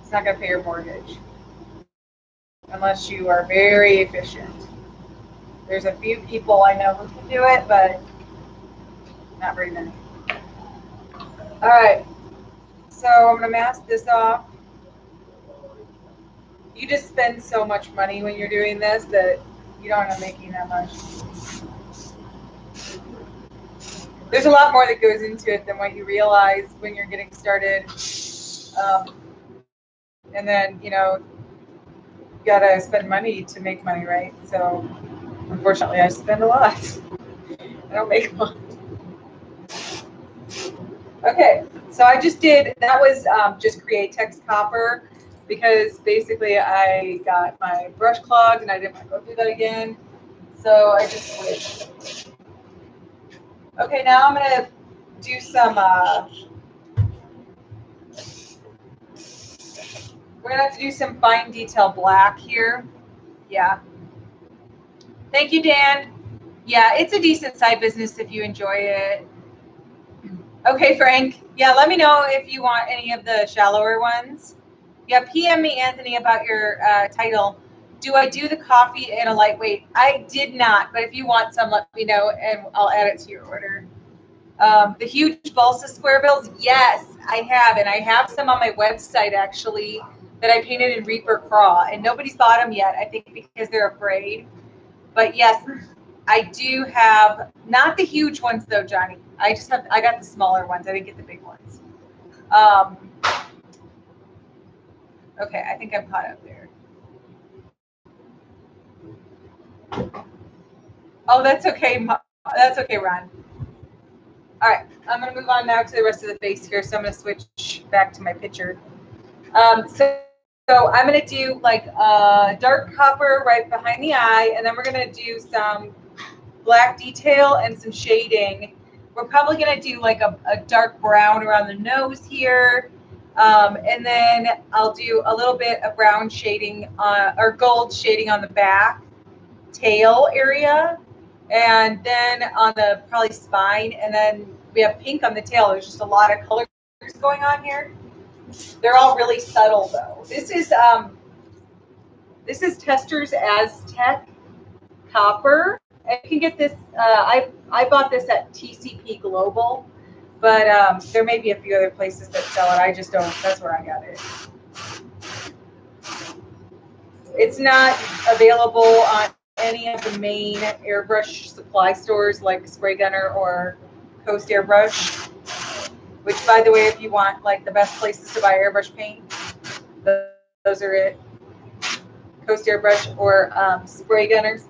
It's not going to pay your mortgage unless you are very efficient. There's a few people I know who can do it, but not very many. All right, so I'm going to mask this off. You just spend so much money when you're doing this that you don't end up making that much. There's a lot more that goes into it than what you realize when you're getting started. And then, you know, you gotta spend money to make money, right? So unfortunately, I spend a lot. I don't make a lot. Okay, so I just did, that was just create text copper, because basically I got my brush clogged and I didn't want to go through that again. So I just switched. Okay, now I'm gonna do some, we're gonna have to do some fine detail black here. Yeah. Thank you, Dan. Yeah, it's a decent side business if you enjoy it. Okay, Frank. Yeah, let me know if you want any of the shallower ones. Yeah, PM me, Anthony, about your title. Do I do the coffee in a lightweight? I did not, but if you want some, let me know, and I'll add it to your order. The huge balsa square bills, yes, I have, and I have some on my website, actually, that I painted in Reaper Craw, and nobody's bought them yet, I think because they're afraid. But yes, I do have, not the huge ones though, Johnny. I got the smaller ones. I didn't get the big ones. Okay, I think I'm caught up there. Oh, that's okay. That's okay, Ron. All right, I'm going to move on now to the rest of the face here. So I'm going to switch back to my picture. So I'm going to do like dark copper right behind the eye, and then we're going to do some black detail and some shading. We're probably going to do like a dark brown around the nose here. And then I'll do a little bit of brown shading or gold shading on the back tail area. And then on the probably spine. And then we have pink on the tail. There's just a lot of colors going on here. They're all really subtle though. This is Testors Aztec Copper. And you can get this, I bought this at TCP Global, but there may be a few other places that sell it. I just don't, that's where I got it. It's not available on any of the main airbrush supply stores like Spray Gunner or Coast Airbrush, which, by the way, if you want like the best places to buy airbrush paint, those are it. Coast Airbrush or Spray Gunners.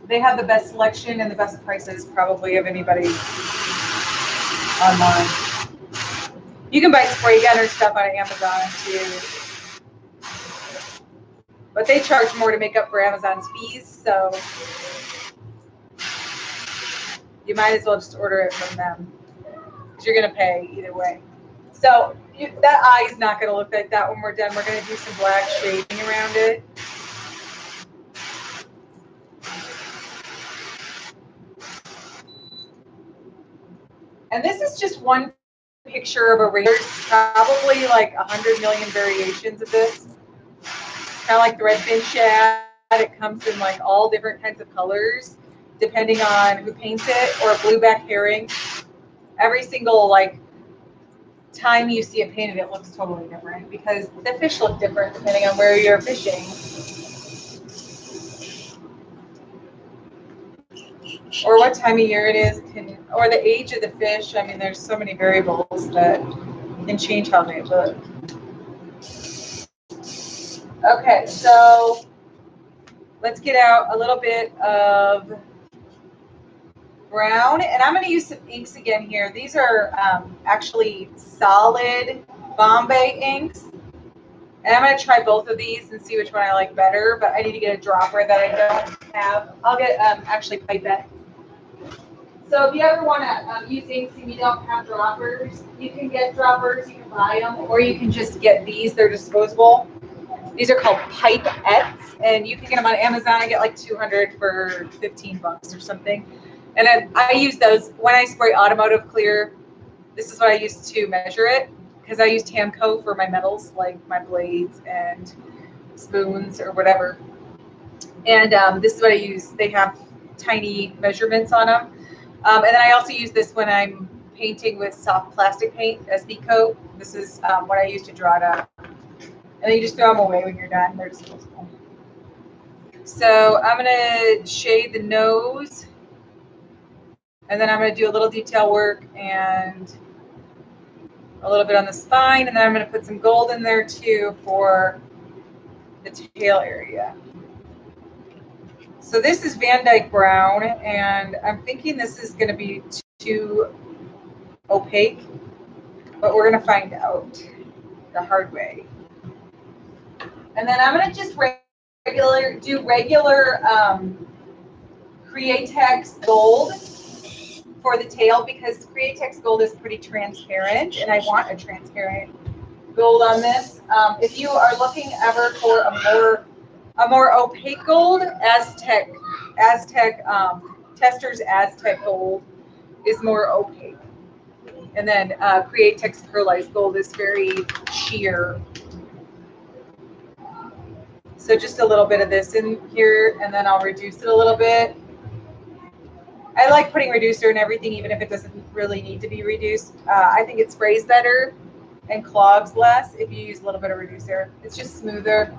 They have the best selection and the best prices probably of anybody online. You can buy Spray Gunner stuff on Amazon too, but they charge more to make up for Amazon's fees, so you might as well just order it from them because you're going to pay either way. So that eye is not going to look like that when we're done. We're going to do some black shading around it. And this is just one picture of a ring. There's probably like 100 million variations of this. Kind of like the red fin shad. It comes in like all different kinds of colors, depending on who paints it, or a blueback herring. Every single like time you see it painted, it looks totally different because the fish look different depending on where you're fishing. Or what time of year it is, or the age of the fish. I mean, there's so many variables that can change how they look. Okay, so let's get out a little bit of brown, and I'm going to use some inks again here. These are actually solid Bombay inks, and I'm going to try both of these and see which one I like better, but I need to get a dropper that I don't have. I'll get actually pipette. So if you ever want to use inks and you don't have droppers, you can get droppers, you can buy them, or you can just get these. They're disposable. These are called pipettes, and you can get them on Amazon. I get like 200 for 15 bucks or something. And I use those when I spray automotive clear. This is what I use to measure it, because I use Tamco for my metals, like my blades and spoons or whatever. And this is what I use. They have tiny measurements on them. And then I also use this when I'm painting with soft plastic paint, SB coat. This is what I use to draw it out. And then you just throw them away when you're done. They're disposable. So I'm going to shade the nose. And then I'm going to do a little detail work and a little bit on the spine. And then I'm going to put some gold in there too for the tail area. So this is Van Dyke Brown, and I'm thinking this is going to be too opaque, but we're going to find out the hard way. And then I'm going to just do regular Createx gold for the tail, because Createx gold is pretty transparent, and I want a transparent gold on this. If you are looking ever for a more opaque gold, Aztec Testers Aztec gold is more opaque. And then Createx Pearlized gold is very sheer. So just a little bit of this in here, and then I'll reduce it a little bit. I like putting reducer in everything, even if it doesn't really need to be reduced. I think it sprays better and clogs less if you use a little bit of reducer. It's just smoother.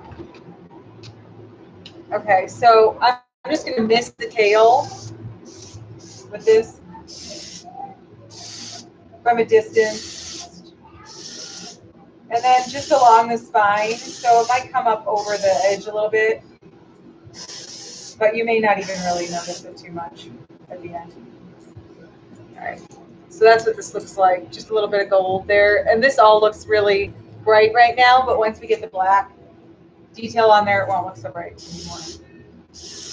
Okay, so I'm just going to mist the tail with this from a distance. And then just along the spine, so it might come up over the edge a little bit, but you may not even really notice it too much at the end. All right, so that's what this looks like, just a little bit of gold there. And this all looks really bright right now, but once we get the black detail on there, it won't look so bright anymore.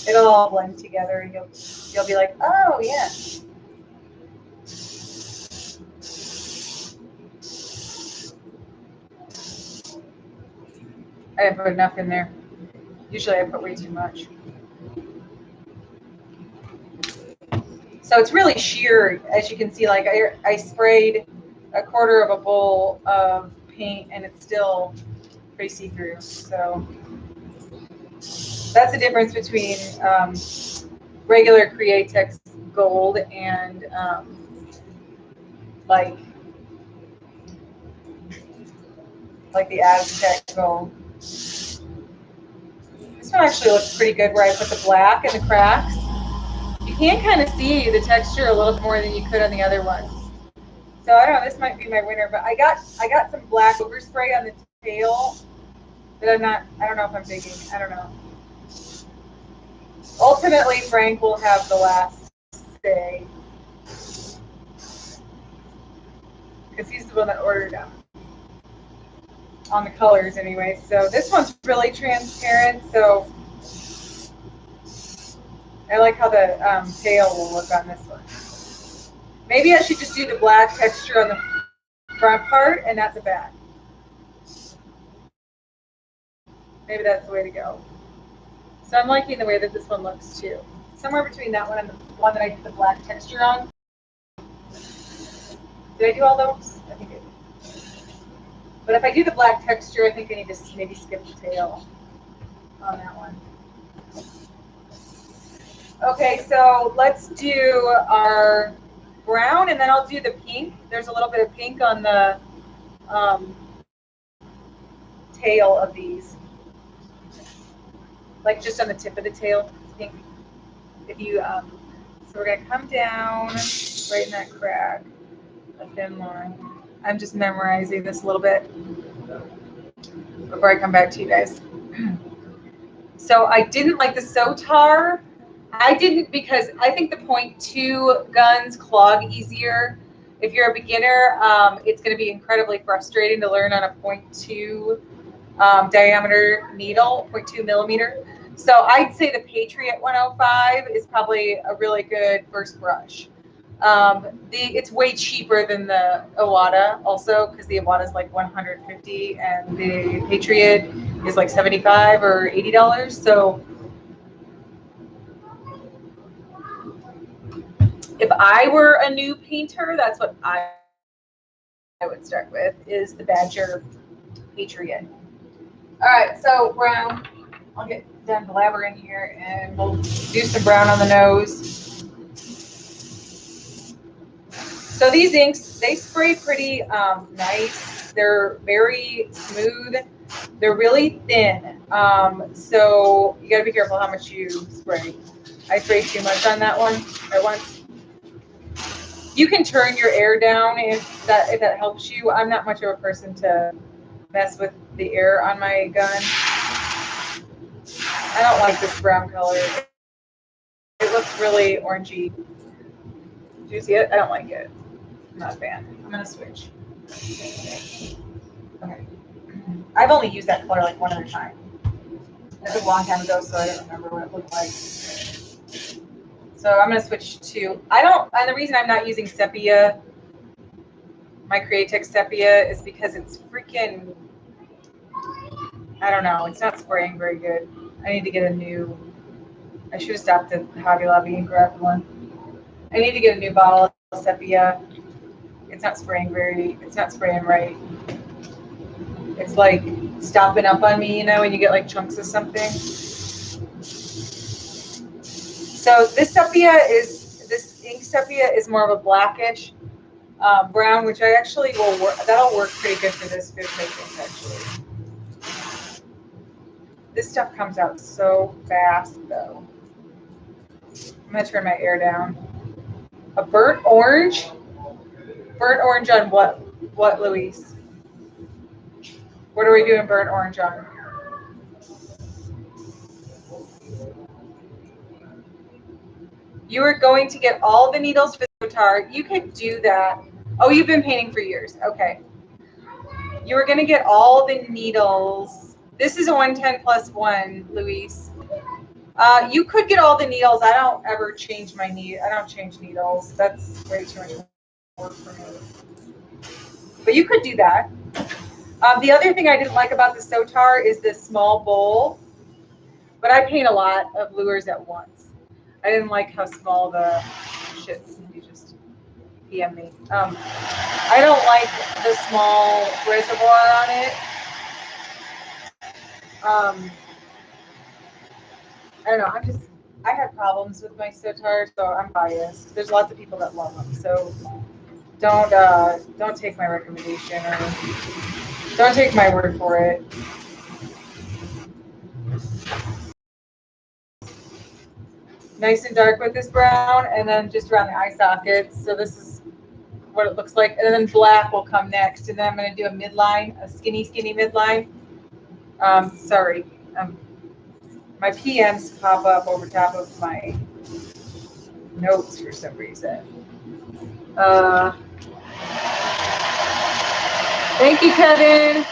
It'll all blend together, and you'll be like, oh yeah. I didn't put enough in there. Usually I put way too much. So it's really sheer, as you can see. Like I sprayed a quarter of a bowl of paint, and it's still pretty see-through. So that's the difference between regular Createx gold and like the Aztec gold. This one actually looks pretty good where I put the black and the cracks. You can kind of see the texture a little more than you could on the other ones. So I don't know, this might be my winner, but I got some black overspray on the tail that I don't know if I'm digging. I don't know. Ultimately, Frank will have the last say, because he's the one that ordered them. On the colors anyway. So this one's really transparent, so I like how the tail will look on this one. Maybe I should just do the black texture on the front part and not the back. Maybe that's the way to go. So I'm liking the way that this one looks too. Somewhere between that one and the one that I did the black texture on. Did I do all those? I think I did. But if I do the black texture, I think I need to maybe skip the tail on that one. Okay, so let's do our brown, and then I'll do the pink. There's a little bit of pink on the tail of these, like just on the tip of the tail. I think if you, so we're gonna come down right in that crack, a thin line. I'm just memorizing this a little bit before I come back to you guys. So I didn't like the Sotar. I didn't because I think the .2 guns clog easier. If you're a beginner, it's going to be incredibly frustrating to learn on a .2 diameter needle, 0.2 millimeter. So I'd say the Patriot 105 is probably a really good first brush. It's way cheaper than the Iwata also, because the Iwata is like $150 and the Patriot is like $75 or $80. So if I were a new painter, that's what I would start with, is the Badger Patriot. All right, so brown. I'll get done blabbering here and we'll do some brown on the nose. So these inks, they spray pretty nice. They're very smooth. They're really thin. So you gotta be careful how much you spray. I sprayed too much on that one at once. You can turn your air down if that helps you. I'm not much of a person to mess with the air on my gun. I don't like this brown color. It looks really orangey. Do you see it? I don't like it. I'm not a fan. I'm gonna switch. Okay. I've only used that color like one other time. It was a long time ago, so I don't remember what it looked like. So I'm gonna switch to, and the reason I'm not using sepia, my Createx sepia, is because it's freaking, I don't know, it's not spraying very good. I need to get a new, I should have stopped at Hobby Lobby and grabbed one. I need to get a new bottle of sepia. It's not spraying right. It's like stopping up on me, when you get like chunks of something. So this ink sepia is more of a blackish brown, which I actually will work, that'll work pretty good for this fish making actually. This stuff comes out so fast though. I'm gonna turn my air down. A burnt orange? Burnt orange on what, Luis? What are we doing burnt orange on? You are going to get all the needles for the Sotar. You could do that. Oh, you've been painting for years. Okay. You are going to get all the needles. This is a 110+1, Luis. You could get all the needles. I don't ever change my I don't change needles. That's way too much work for me. But you could do that. The other thing I didn't like about the Sotar is this small bowl. But I paint a lot of lures at once. I didn't like how small the shits. You just PM me. I don't like the small reservoir on it. I don't know. I have problems with my Sotar, so I'm biased. There's lots of people that love them, so don't take my recommendation or don't take my word for it. Nice and dark with this brown, and then just around the eye sockets. So this is what it looks like, and then black will come next, and then I'm going to do a midline, a skinny midline. Sorry, my PMs pop up over top of my notes for some reason. Thank you, Kevin.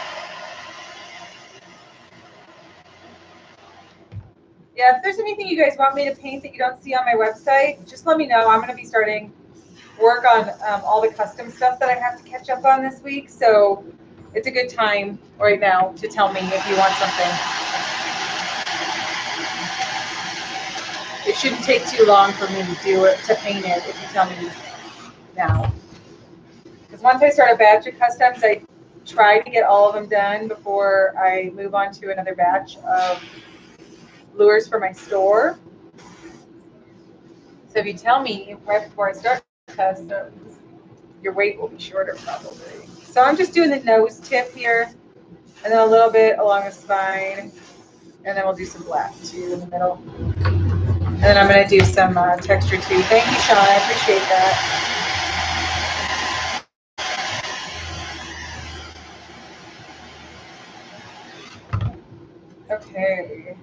Yeah, if there's anything you guys want me to paint that you don't see on my website, just let me know. I'm going to be starting work on all the custom stuff that I have to catch up on this week. So it's a good time right now to tell me if you want something. It shouldn't take too long for me to do it, to paint it, if you tell me now. Because once I start a batch of customs, I try to get all of them done before I move on to another batch of lures for my store. So if you tell me right before I start customs, your wait will be shorter probably. So I'm just doing the nose tip here, and then a little bit along the spine, and then we'll do some black too in the middle. And then I'm going to do some texture too. Thank you, Sean. I appreciate that. Okay.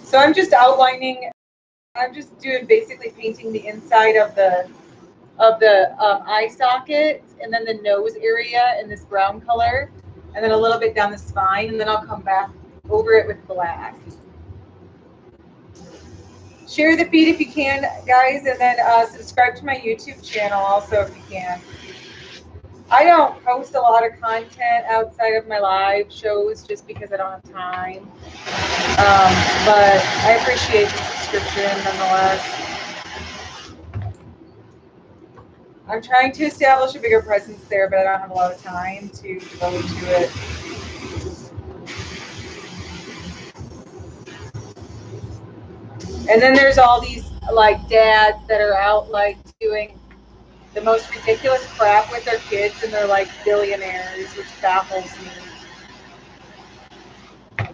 So I'm just outlining. I'm just doing basically painting the inside of the eye socket, and then the nose area in this brown color, and then a little bit down the spine, and then I'll come back over it with black. Share the feed if you can, guys, and then subscribe to my YouTube channel also if you can. I don't post a lot of content outside of my live shows just because I don't have time, but I appreciate the subscription nonetheless. I'm trying to establish a bigger presence there, but I don't have a lot of time to devote to it. And then there's all these like dads that are out like doing the most ridiculous crap with their kids, and they're like billionaires, which baffles me. I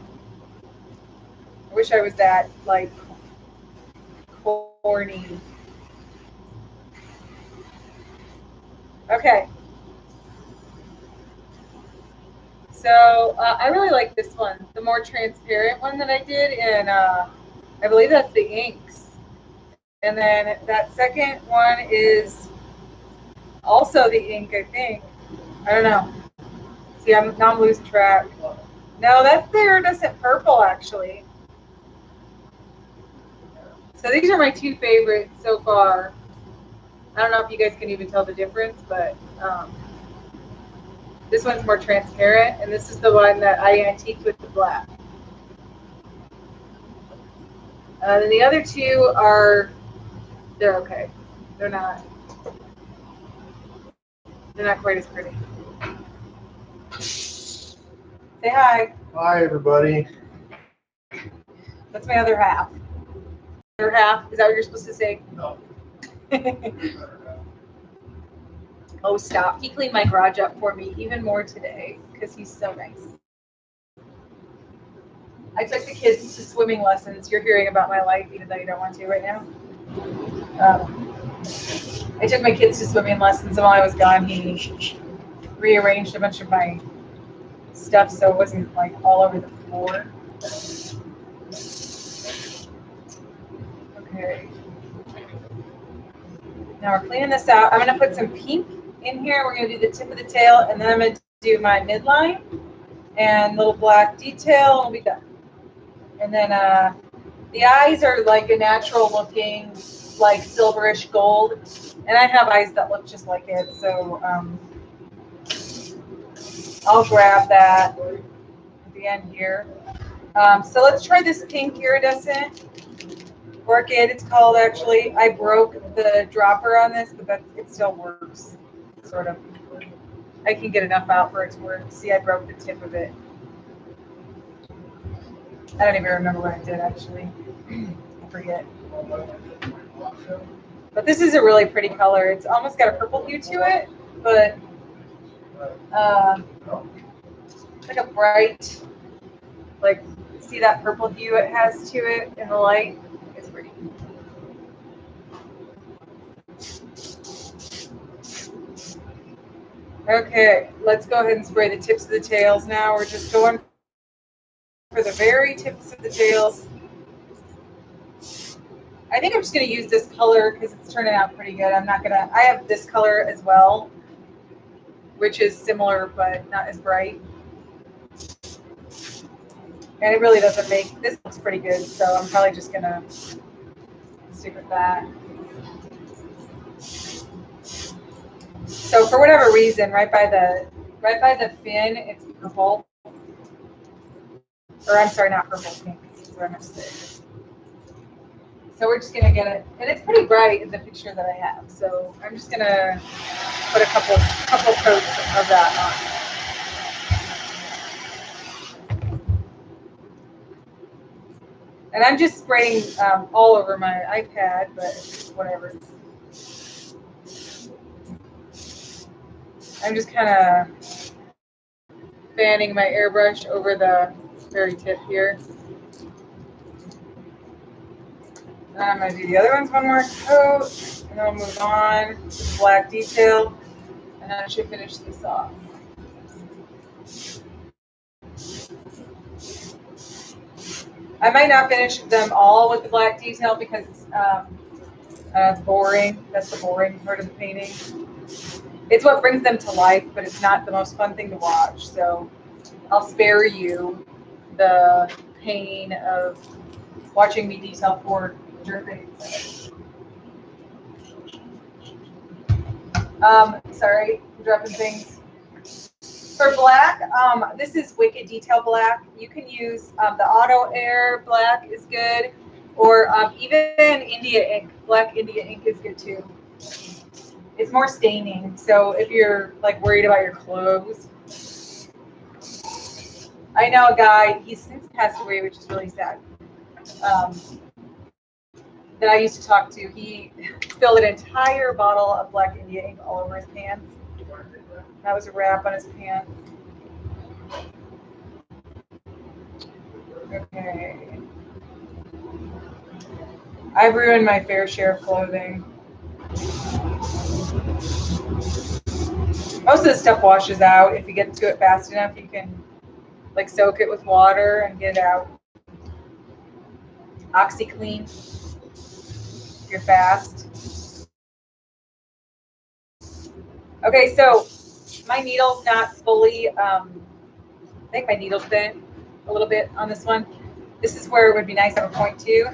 wish I was that like corny. Okay. So I really like this one, the more transparent one that I did, and I believe that's the inks. And then that second one is also the ink, I think. I don't know. See, now I'm losing track. No, that's the iridescent purple, actually. So these are my two favorites so far. I don't know if you guys can even tell the difference, but this one's more transparent, and this is the one that I antiqued with the black. And the other two are, they're okay. They're not quite as pretty. Say hi. Hi, everybody. That's my other half. Other half, is that what you're supposed to say? No. Oh, stop. He cleaned my garage up for me even more today because he's so nice. I took the kids to swimming lessons. You're hearing about my life even though you don't want to right now. I took my kids to swimming lessons, and while I was gone, he rearranged a bunch of my stuff so it wasn't like all over the floor. Okay. Now we're cleaning this out. I'm going to put some pink in here. We're going to do the tip of the tail, and then I'm going to do my midline and little black detail, and we'll be done. And then the eyes are like a natural looking, like silverish gold, and I have eyes that look just like it, so I'll grab that at the end here. So let's try this pink iridescent orchid, it's called actually. I broke the dropper on this, but it still works, sort of. I can get enough out for it to work. See, I broke the tip of it. I don't even remember what I did, actually. I forget. But this is a really pretty color. It's almost got a purple hue to it, but like a bright, like, see that purple hue it has to it in the light? It's pretty. Okay, let's go ahead and spray the tips of the tails now. We're just going for the very tips of the tails. I think I'm just going to use this color because it's turning out pretty good. I'm not going to, I have this color as well, which is similar but not as bright. And it really doesn't make, this looks pretty good, so I'm probably just going to stick with that. So for whatever reason, right by the fin, it's purple. Or I'm sorry, not purple, pink. That's what I meant to say. So we're just gonna get it, and it's pretty bright in the picture that I have. So I'm just gonna put a couple coats of that And I'm just spraying all over my iPad, but whatever. I'm just kind of fanning my airbrush over the very tip here. And I'm going to do the other ones one more coat, and then I'll move on to the black detail, and then I should finish this off. I might not finish them all with the black detail because it's boring. That's the boring part of the painting. It's what brings them to life, but it's not the most fun thing to watch. So I'll spare you the pain of watching me detail for jerkbaits. Sorry, I'm dropping things. For black, this is Wicked Detail Black. You can use the Auto Air Black is good, or even India ink. Black India ink is good too. It's more staining, so if you're like worried about your clothes. I know a guy, he's since passed away, which is really sad, that I used to talk to. He spilled an entire bottle of Black India ink all over his pants. That was a wrap on his pants. Okay. I've ruined my fair share of clothing. Most of the stuff washes out. If you get to it fast enough, you can like soak it with water and get it out. OxyClean, if you're fast. Okay, so my needle's not fully, I think my needle's bent a little bit on this one. This is where it would be nice to have a point to,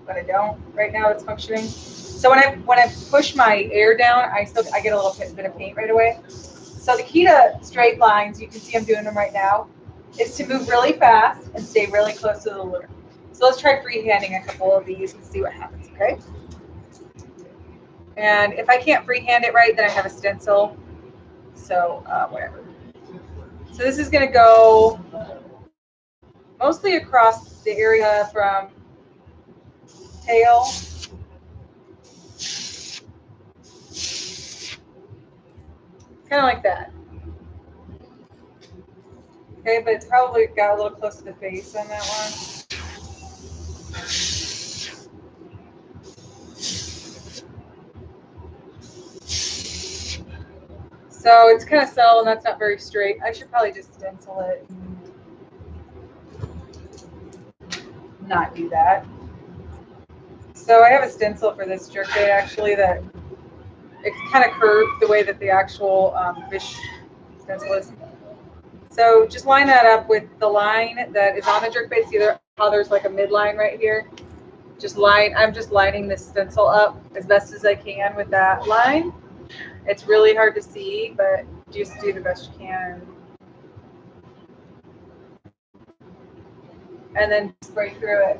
but I don't. Right now it's functioning. So when I push my air down, I get a little bit of paint right away. So the key to straight lines, you can see I'm doing them right now, is to move really fast and stay really close to the lure. So let's try freehanding a couple of these and see what happens, okay? And if I can't freehand it right, then I have a stencil. So whatever. So this is going to go mostly across the area from tail kind of like that. Okay, but it's probably got a little close to the face on that one. So it's kind of subtle and that's not very straight. I should probably just stencil it and not do that. So I have a stencil for this jerkbait actually that it's kind of curved the way that the actual fish stencil is. So just line that up with the line that is on the jerkbait. See how there's like a midline right here? I'm just lining this stencil up as best as I can with that line. It's really hard to see, but just do the best you can. And then spray through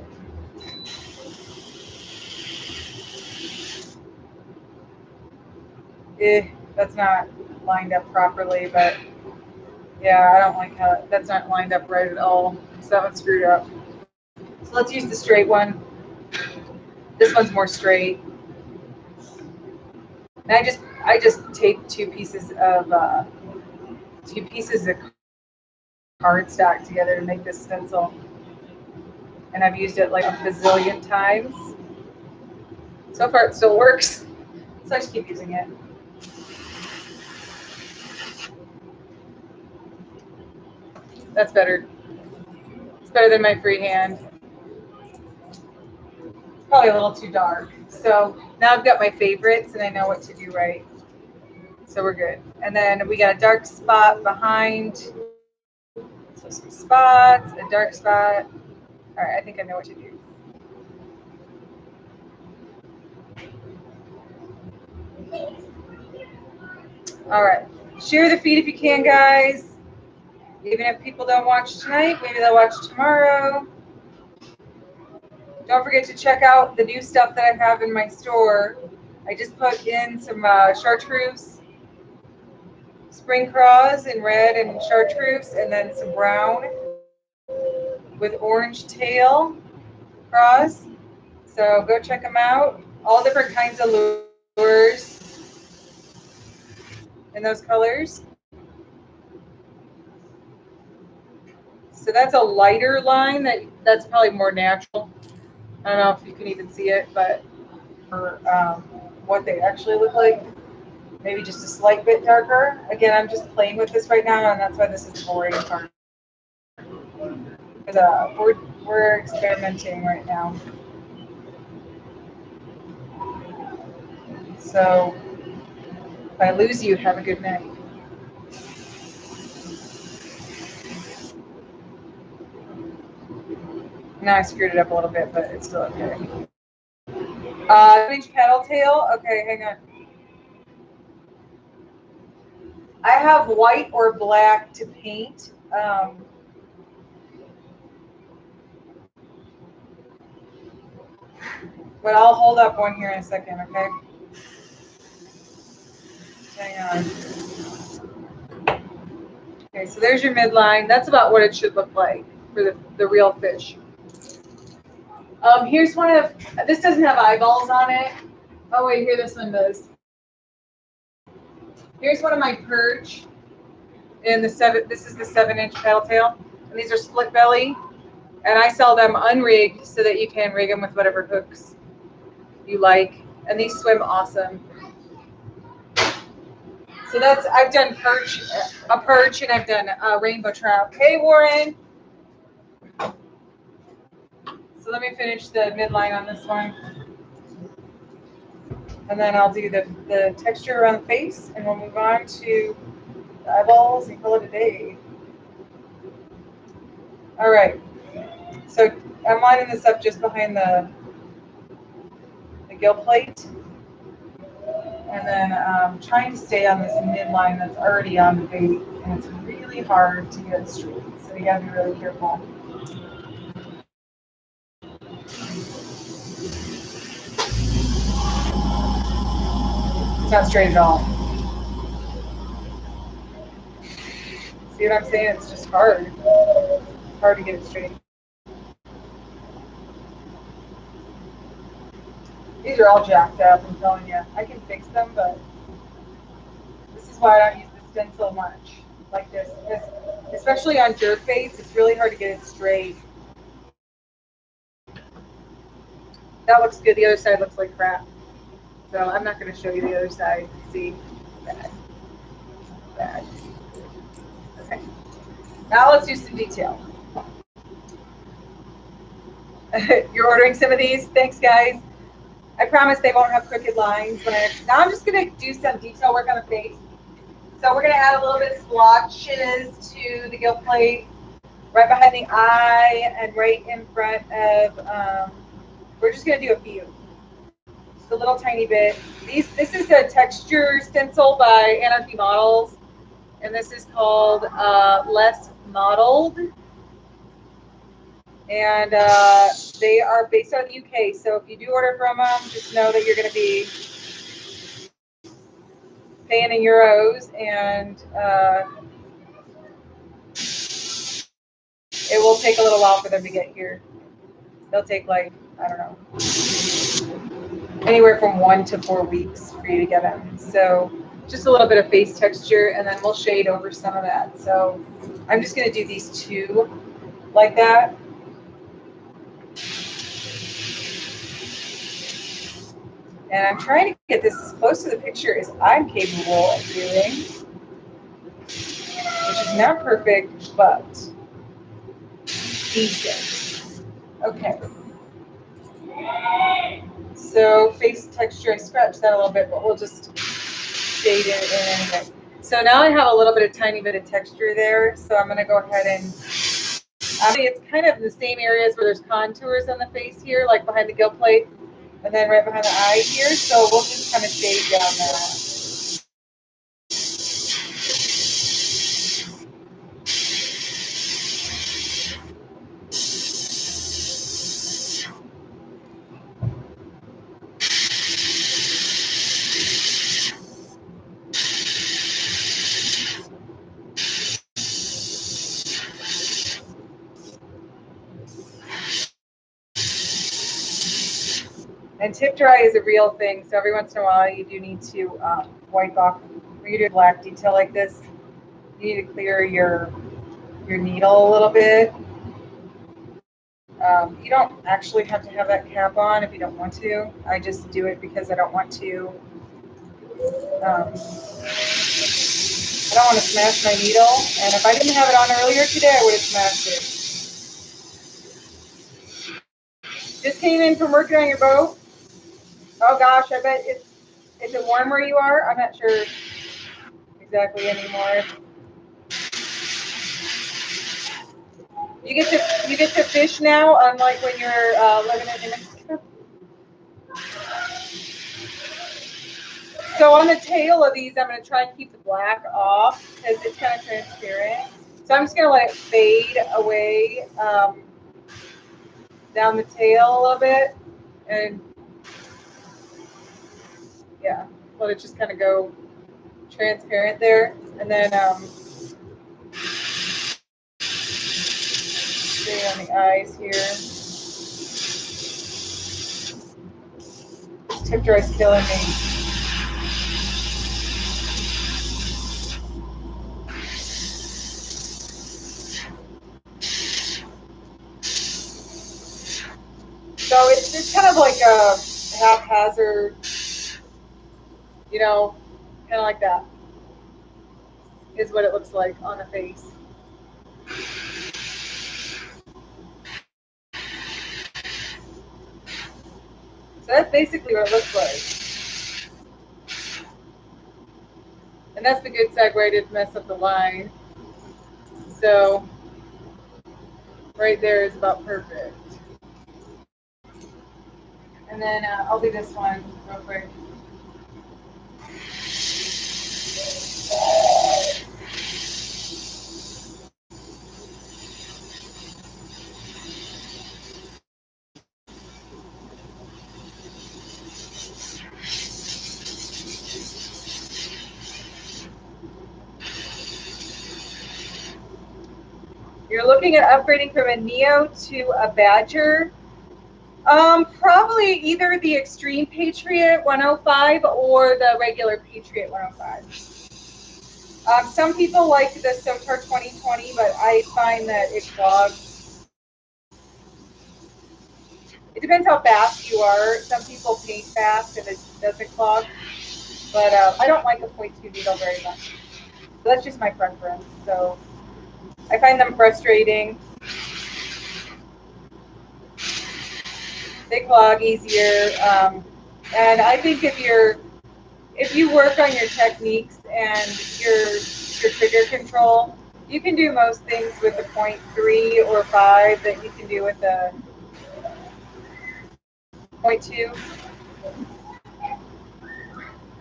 it. That's not lined up properly, but yeah, I don't like how that's not lined up right at all. So that one's screwed up. So let's use the straight one. This one's more straight. And I just taped two pieces of cardstock together to make this stencil. And I've used it like a bazillion times. So far it still works. So I just keep using it. That's better. It's better than my freehand. Probably a little too dark. So now I've got my favorites and I know what to do right. So we're good. And then we got a dark spot behind. So some spots, a dark spot. All right, I think I know what to do. All right, share the feed if you can, guys. Even if people don't watch tonight, maybe they'll watch tomorrow. Don't forget to check out the new stuff that I have in my store. I just put in some chartreuse, spring craws in red and chartreuse, and then some brown with orange tail. across. So go check them out. All different kinds of lures in those colors. So that's a lighter line that's probably more natural. I don't know if you can even see it, but for what they actually look like, maybe just a slight bit darker. Again, I'm just playing with this right now, and that's why this is the boring part. But, we're experimenting right now. So if I lose you, have a good night. Now I screwed it up a little bit, but it's still okay. 7-inch paddle tail. Okay, hang on. I have white or black to paint. But I'll hold up one here in a second, okay? Hang on. Okay, so there's your midline. That's about what it should look like for the real fish. Here's one of, this doesn't have eyeballs on it. Oh wait, here this one does. Here's one of my perch in this is the 7-inch paddle tail. And these are split belly. And I sell them unrigged so that you can rig them with whatever hooks you like. And these swim awesome. So I've done a perch, and I've done a rainbow trout. Hey, Warren. So let me finish the midline on this one. And then I'll do the texture around the face, and we'll move on to the eyeballs and call it a day. All right. So I'm lining this up just behind the gill plate. And then trying to stay on this midline that's already on the bait. And it's really hard to get it straight. So you gotta be really careful. It's not straight at all. See what I'm saying? It's just hard. It's hard to get it straight. These are all jacked up, I'm telling you. I can fix them, but this is why I don't use the stencil much like this. Because especially on jerkbaits, it's really hard to get it straight. That looks good. The other side looks like crap. So I'm not going to show you the other side. See? Bad. Bad. Okay. Now let's do some detail. You're ordering some of these? Thanks, guys. I promise they won't have crooked lines. Now I'm just going to do some detail work on the face. So we're going to add a little bit of splotches to the gill plate, right behind the eye and right in front of, we're just going to do a few. Just a little tiny bit. This is a texture stencil by Anarchy Models, and this is called Less Modeled. And they are based out of the UK, so if you do order from them, just know that you're going to be paying in euros, and it will take a little while for them to get here. They'll take, like, I don't know, anywhere from 1 to 4 weeks for you to get them. So just a little bit of face texture, and then we'll shade over some of that. So I'm just going to do these two like that. And I'm trying to get this as close to the picture as I'm capable of doing, which is not perfect, but decent. Okay. So face texture, I scratched that a little bit, but we'll just shade it in anyway. So now I have a little bit of tiny bit of texture there. So I'm going to go ahead and it's kind of in the same areas where there's contours on the face here, like behind the gill plate, and then right behind the eye here. So we'll just kind of shade down that. And tip dry is a real thing, so every once in a while you do need to wipe off. When you do a black detail like this, you need to clear your needle a little bit. You don't actually have to have that cap on if you don't want to. I just do it because I don't want to. I don't want to smash my needle, and if I didn't have it on earlier today, I would have smashed it. Just came in from working on your boat. Oh gosh, I bet is it warm where you are? I'm not sure exactly anymore. You get to fish now, unlike when you're living in New Mexico. So on the tail of these, I'm going to try and keep the black off because it's kind of transparent. So I'm just going to let it fade away down the tail a little bit, and yeah, let it just kind of go transparent there, and then stay on the eyes here. Tip dry's killing me. So it's kind of like a haphazard, you know, kind of like that is what it looks like on the face. So that's basically what it looks like. And that's the good side where I didn't mess up the line. So right there is about perfect. And then I'll do this one real quick. You're looking at upgrading from a Neo to a Badger. Probably either the Extreme Patriot 105 or the regular Patriot 105. Some people like the Sotar 2020, but I find that it clogs. It depends how fast you are. Some people paint fast and it doesn't clog, but I don't like a 0.2 needle very much. So that's just my preference. So I find them frustrating. They clog easier, and I think if you work on your techniques and your trigger control, you can do most things with a 0.3 or 5 that you can do with a 0.2.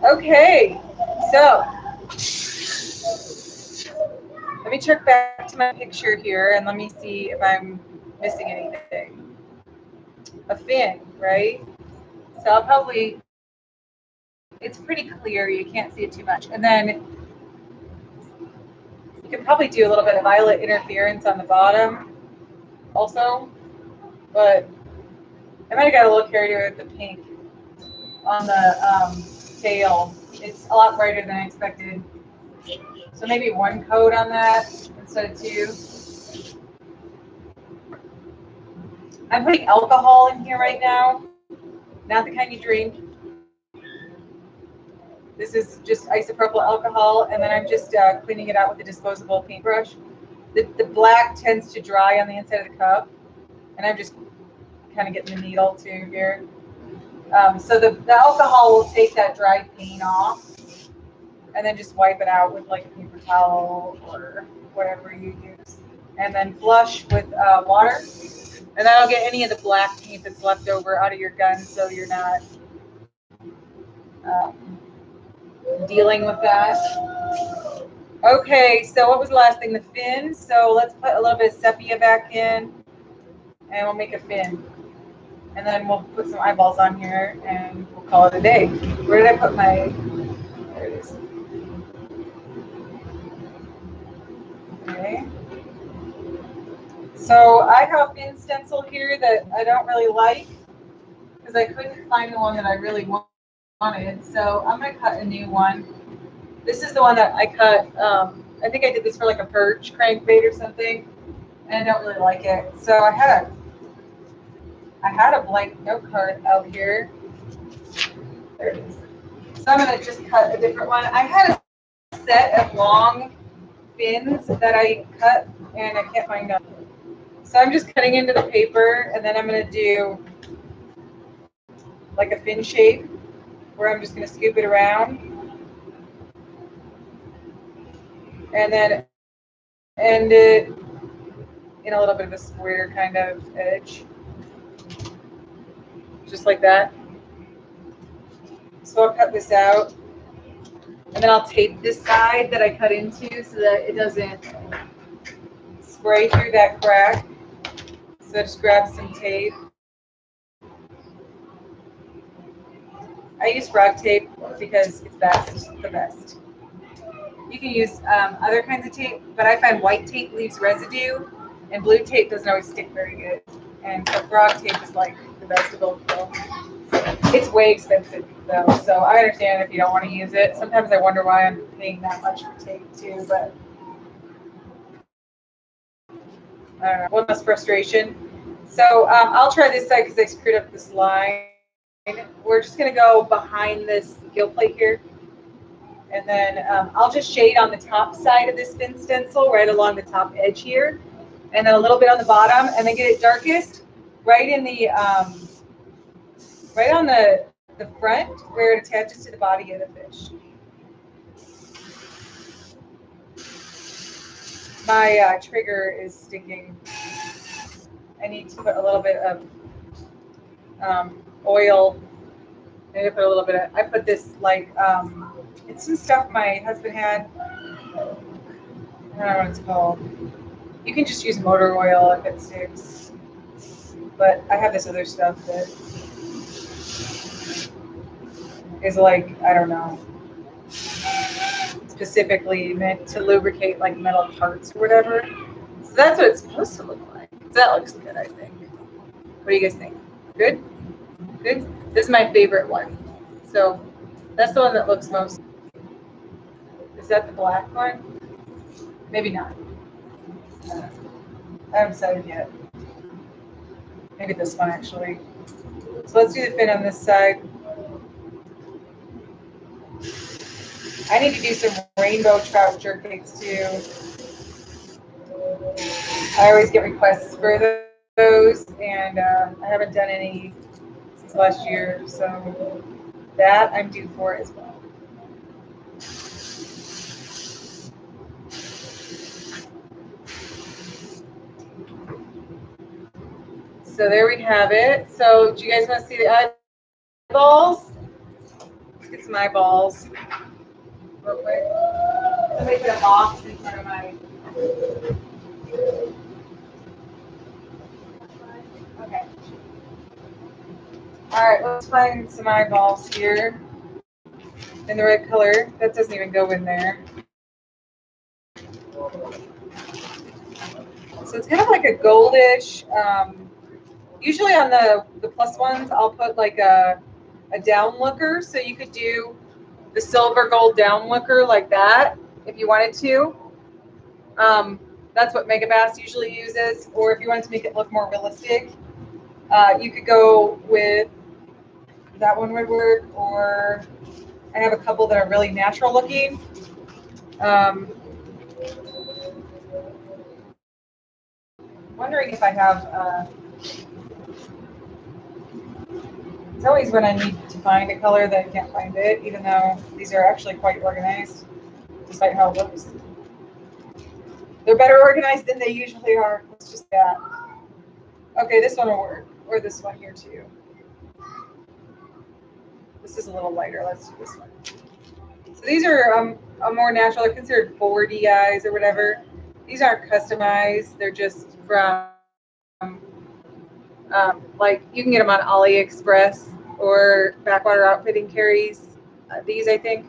Okay, so let me check back to my picture here and let me see if I'm missing anything. A fin, right? So I'll probably, it's pretty clear, you can't see it too much. And then you can probably do a little bit of violet interference on the bottom also, but I might have got a little carried away with the pink on the tail. It's a lot brighter than I expected. So maybe one coat on that instead of two. I'm putting alcohol in here right now, not the kind you drink. This is just isopropyl alcohol, and then I'm just cleaning it out with a disposable paintbrush. The black tends to dry on the inside of the cup, and I'm just kind of getting the needle too here. So the alcohol will take that dry paint off, and then just wipe it out with like a paper towel or whatever you use. And then flush with water, and that'll get any of the black paint that's left over out of your gun, so you're not dealing with that. Okay, so what was the last thing? The fin. So let's put a little bit of sepia back in, and we'll make a fin. And then we'll put some eyeballs on here, and we'll call it a day. Where did I put my? There it is. Okay. So I have a fin stencil here that I don't really like. because I couldn't find the one that I really wanted. So I'm going to cut a new one. This is the one that I cut. I think I did this for like a perch crankbait or something, and I don't really like it. So I had a blank note card out here. There it is. So I'm going to just cut a different one. I had a set of long fins that I cut, and I can't find them. So I'm just cutting into the paper, and then I'm going to do like a fin shape where I'm just going to scoop it around, and then end it in a little bit of a square kind of edge, just like that. So I'll cut this out, and then I'll tape this side that I cut into so that it doesn't spray through that crack. So just grab some tape. I use frog tape because it's the best. You can use other kinds of tape, but I find white tape leaves residue, and blue tape doesn't always stick very good. And so frog tape is like the best of both worlds. It's way expensive though, so I understand if you don't want to use it. Sometimes I wonder why I'm paying that much for tape too, but I don't know. One less frustration. So I'll try this side because I screwed up this line. We're just going to go behind this gill plate here. And then I'll just shade on the top side of this fin stencil right along the top edge here. And then a little bit on the bottom, and then get it darkest right in the, right on the front where it attaches to the body of the fish. My trigger is sticking. I need to put a little bit of oil. I need to put a little bit of, I put this like, it's some stuff my husband had. I don't know what it's called. You can just use motor oil if it sticks. But I have this other stuff that is like, I don't know, specifically meant to lubricate like metal parts or whatever. So that's what it's supposed to look like. That looks good, I think. What do you guys think? Good? Good? This is my favorite one. So that's the one that looks most. Is that the black one? Maybe not. I haven't decided yet. Maybe this one actually. So let's do the fin on this side. I need to do some rainbow trout jerkbaits too. I always get requests for those, and I haven't done any since last year, so that I'm due for as well. So there we have it. So do you guys want to see the eyeballs? Let's get some eyeballs real quick. Let me put a box in front of my. Okay. All right, let's find some eyeballs here in the right color. That doesn't even go in there. So it's kind of like a goldish. Usually on the plus ones, I'll put like a down looker. So you could do the silver gold down looker like that if you wanted to. That's what Megabass usually uses. Or if you wanted to make it look more realistic, you could go with that one would work. Or I have a couple that are really natural looking. Wondering if I have. It's always when I need to find a color that I can't find it, even though these are actually quite organized, despite how it looks. They're better organized than they usually are. It's just that. Okay, this one will work, or this one here too. This is a little lighter. Let's do this one. So these are a more natural. They're considered 4D eyes or whatever. These aren't customized. They're just from like you can get them on AliExpress or Backwater Outfitting carries these, I think.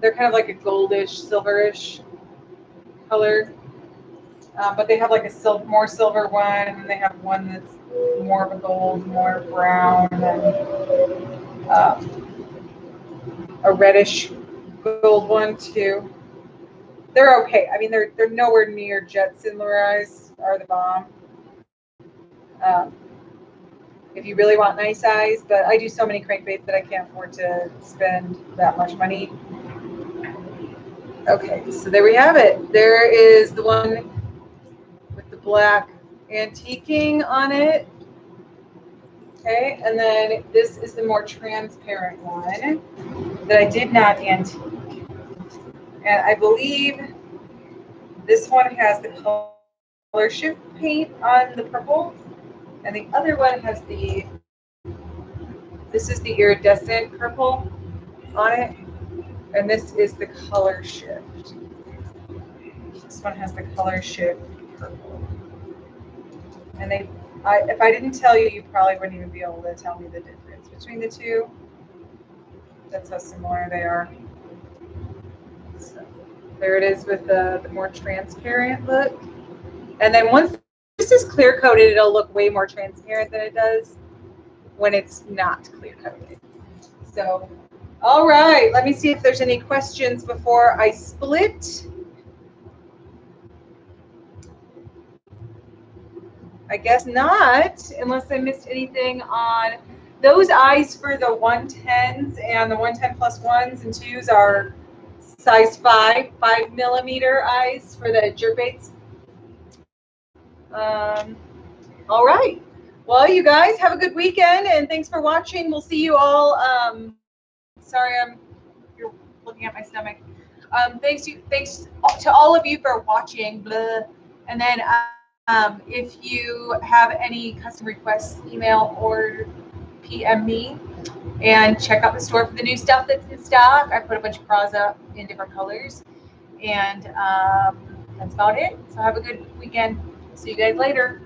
They're kind of like a goldish, silverish color, but they have like a more silver one, and then they have one that's more of a gold, more brown, and a reddish gold one too. They're okay. I mean, they're nowhere near Jetson lures are the bomb. If you really want nice eyes, but I do so many crankbaits that I can't afford to spend that much money. Okay, so there we have it. There is the one with the black antiquing on it. Okay, and then this is the more transparent one that I did not antique. And I believe this one has the color shift paint on the purple, and the other one has this is the iridescent purple on it, and this is the color shift. This one has the color shift purple. And if I didn't tell you, you probably wouldn't even be able to tell me the difference between the two. That's how similar they are. So there it is with the more transparent look. And then once this is clear coated, it'll look way more transparent than it does when it's not clear coated. So, all right, let me see if there's any questions before I split. I guess not, unless I missed anything on those eyes for the 110s and the 110 plus 1s and 2s are size 5 millimeter eyes for the jerkbaits. All right. Well, you guys have a good weekend, and thanks for watching. We'll see you all. Sorry, you're looking at my stomach. Thanks to all of you for watching. Blah. And then if you have any custom requests, email or PM me. And check out the store for the new stuff that's in stock. I put a bunch of bras up in different colors. And that's about it. So have a good weekend. See you guys later.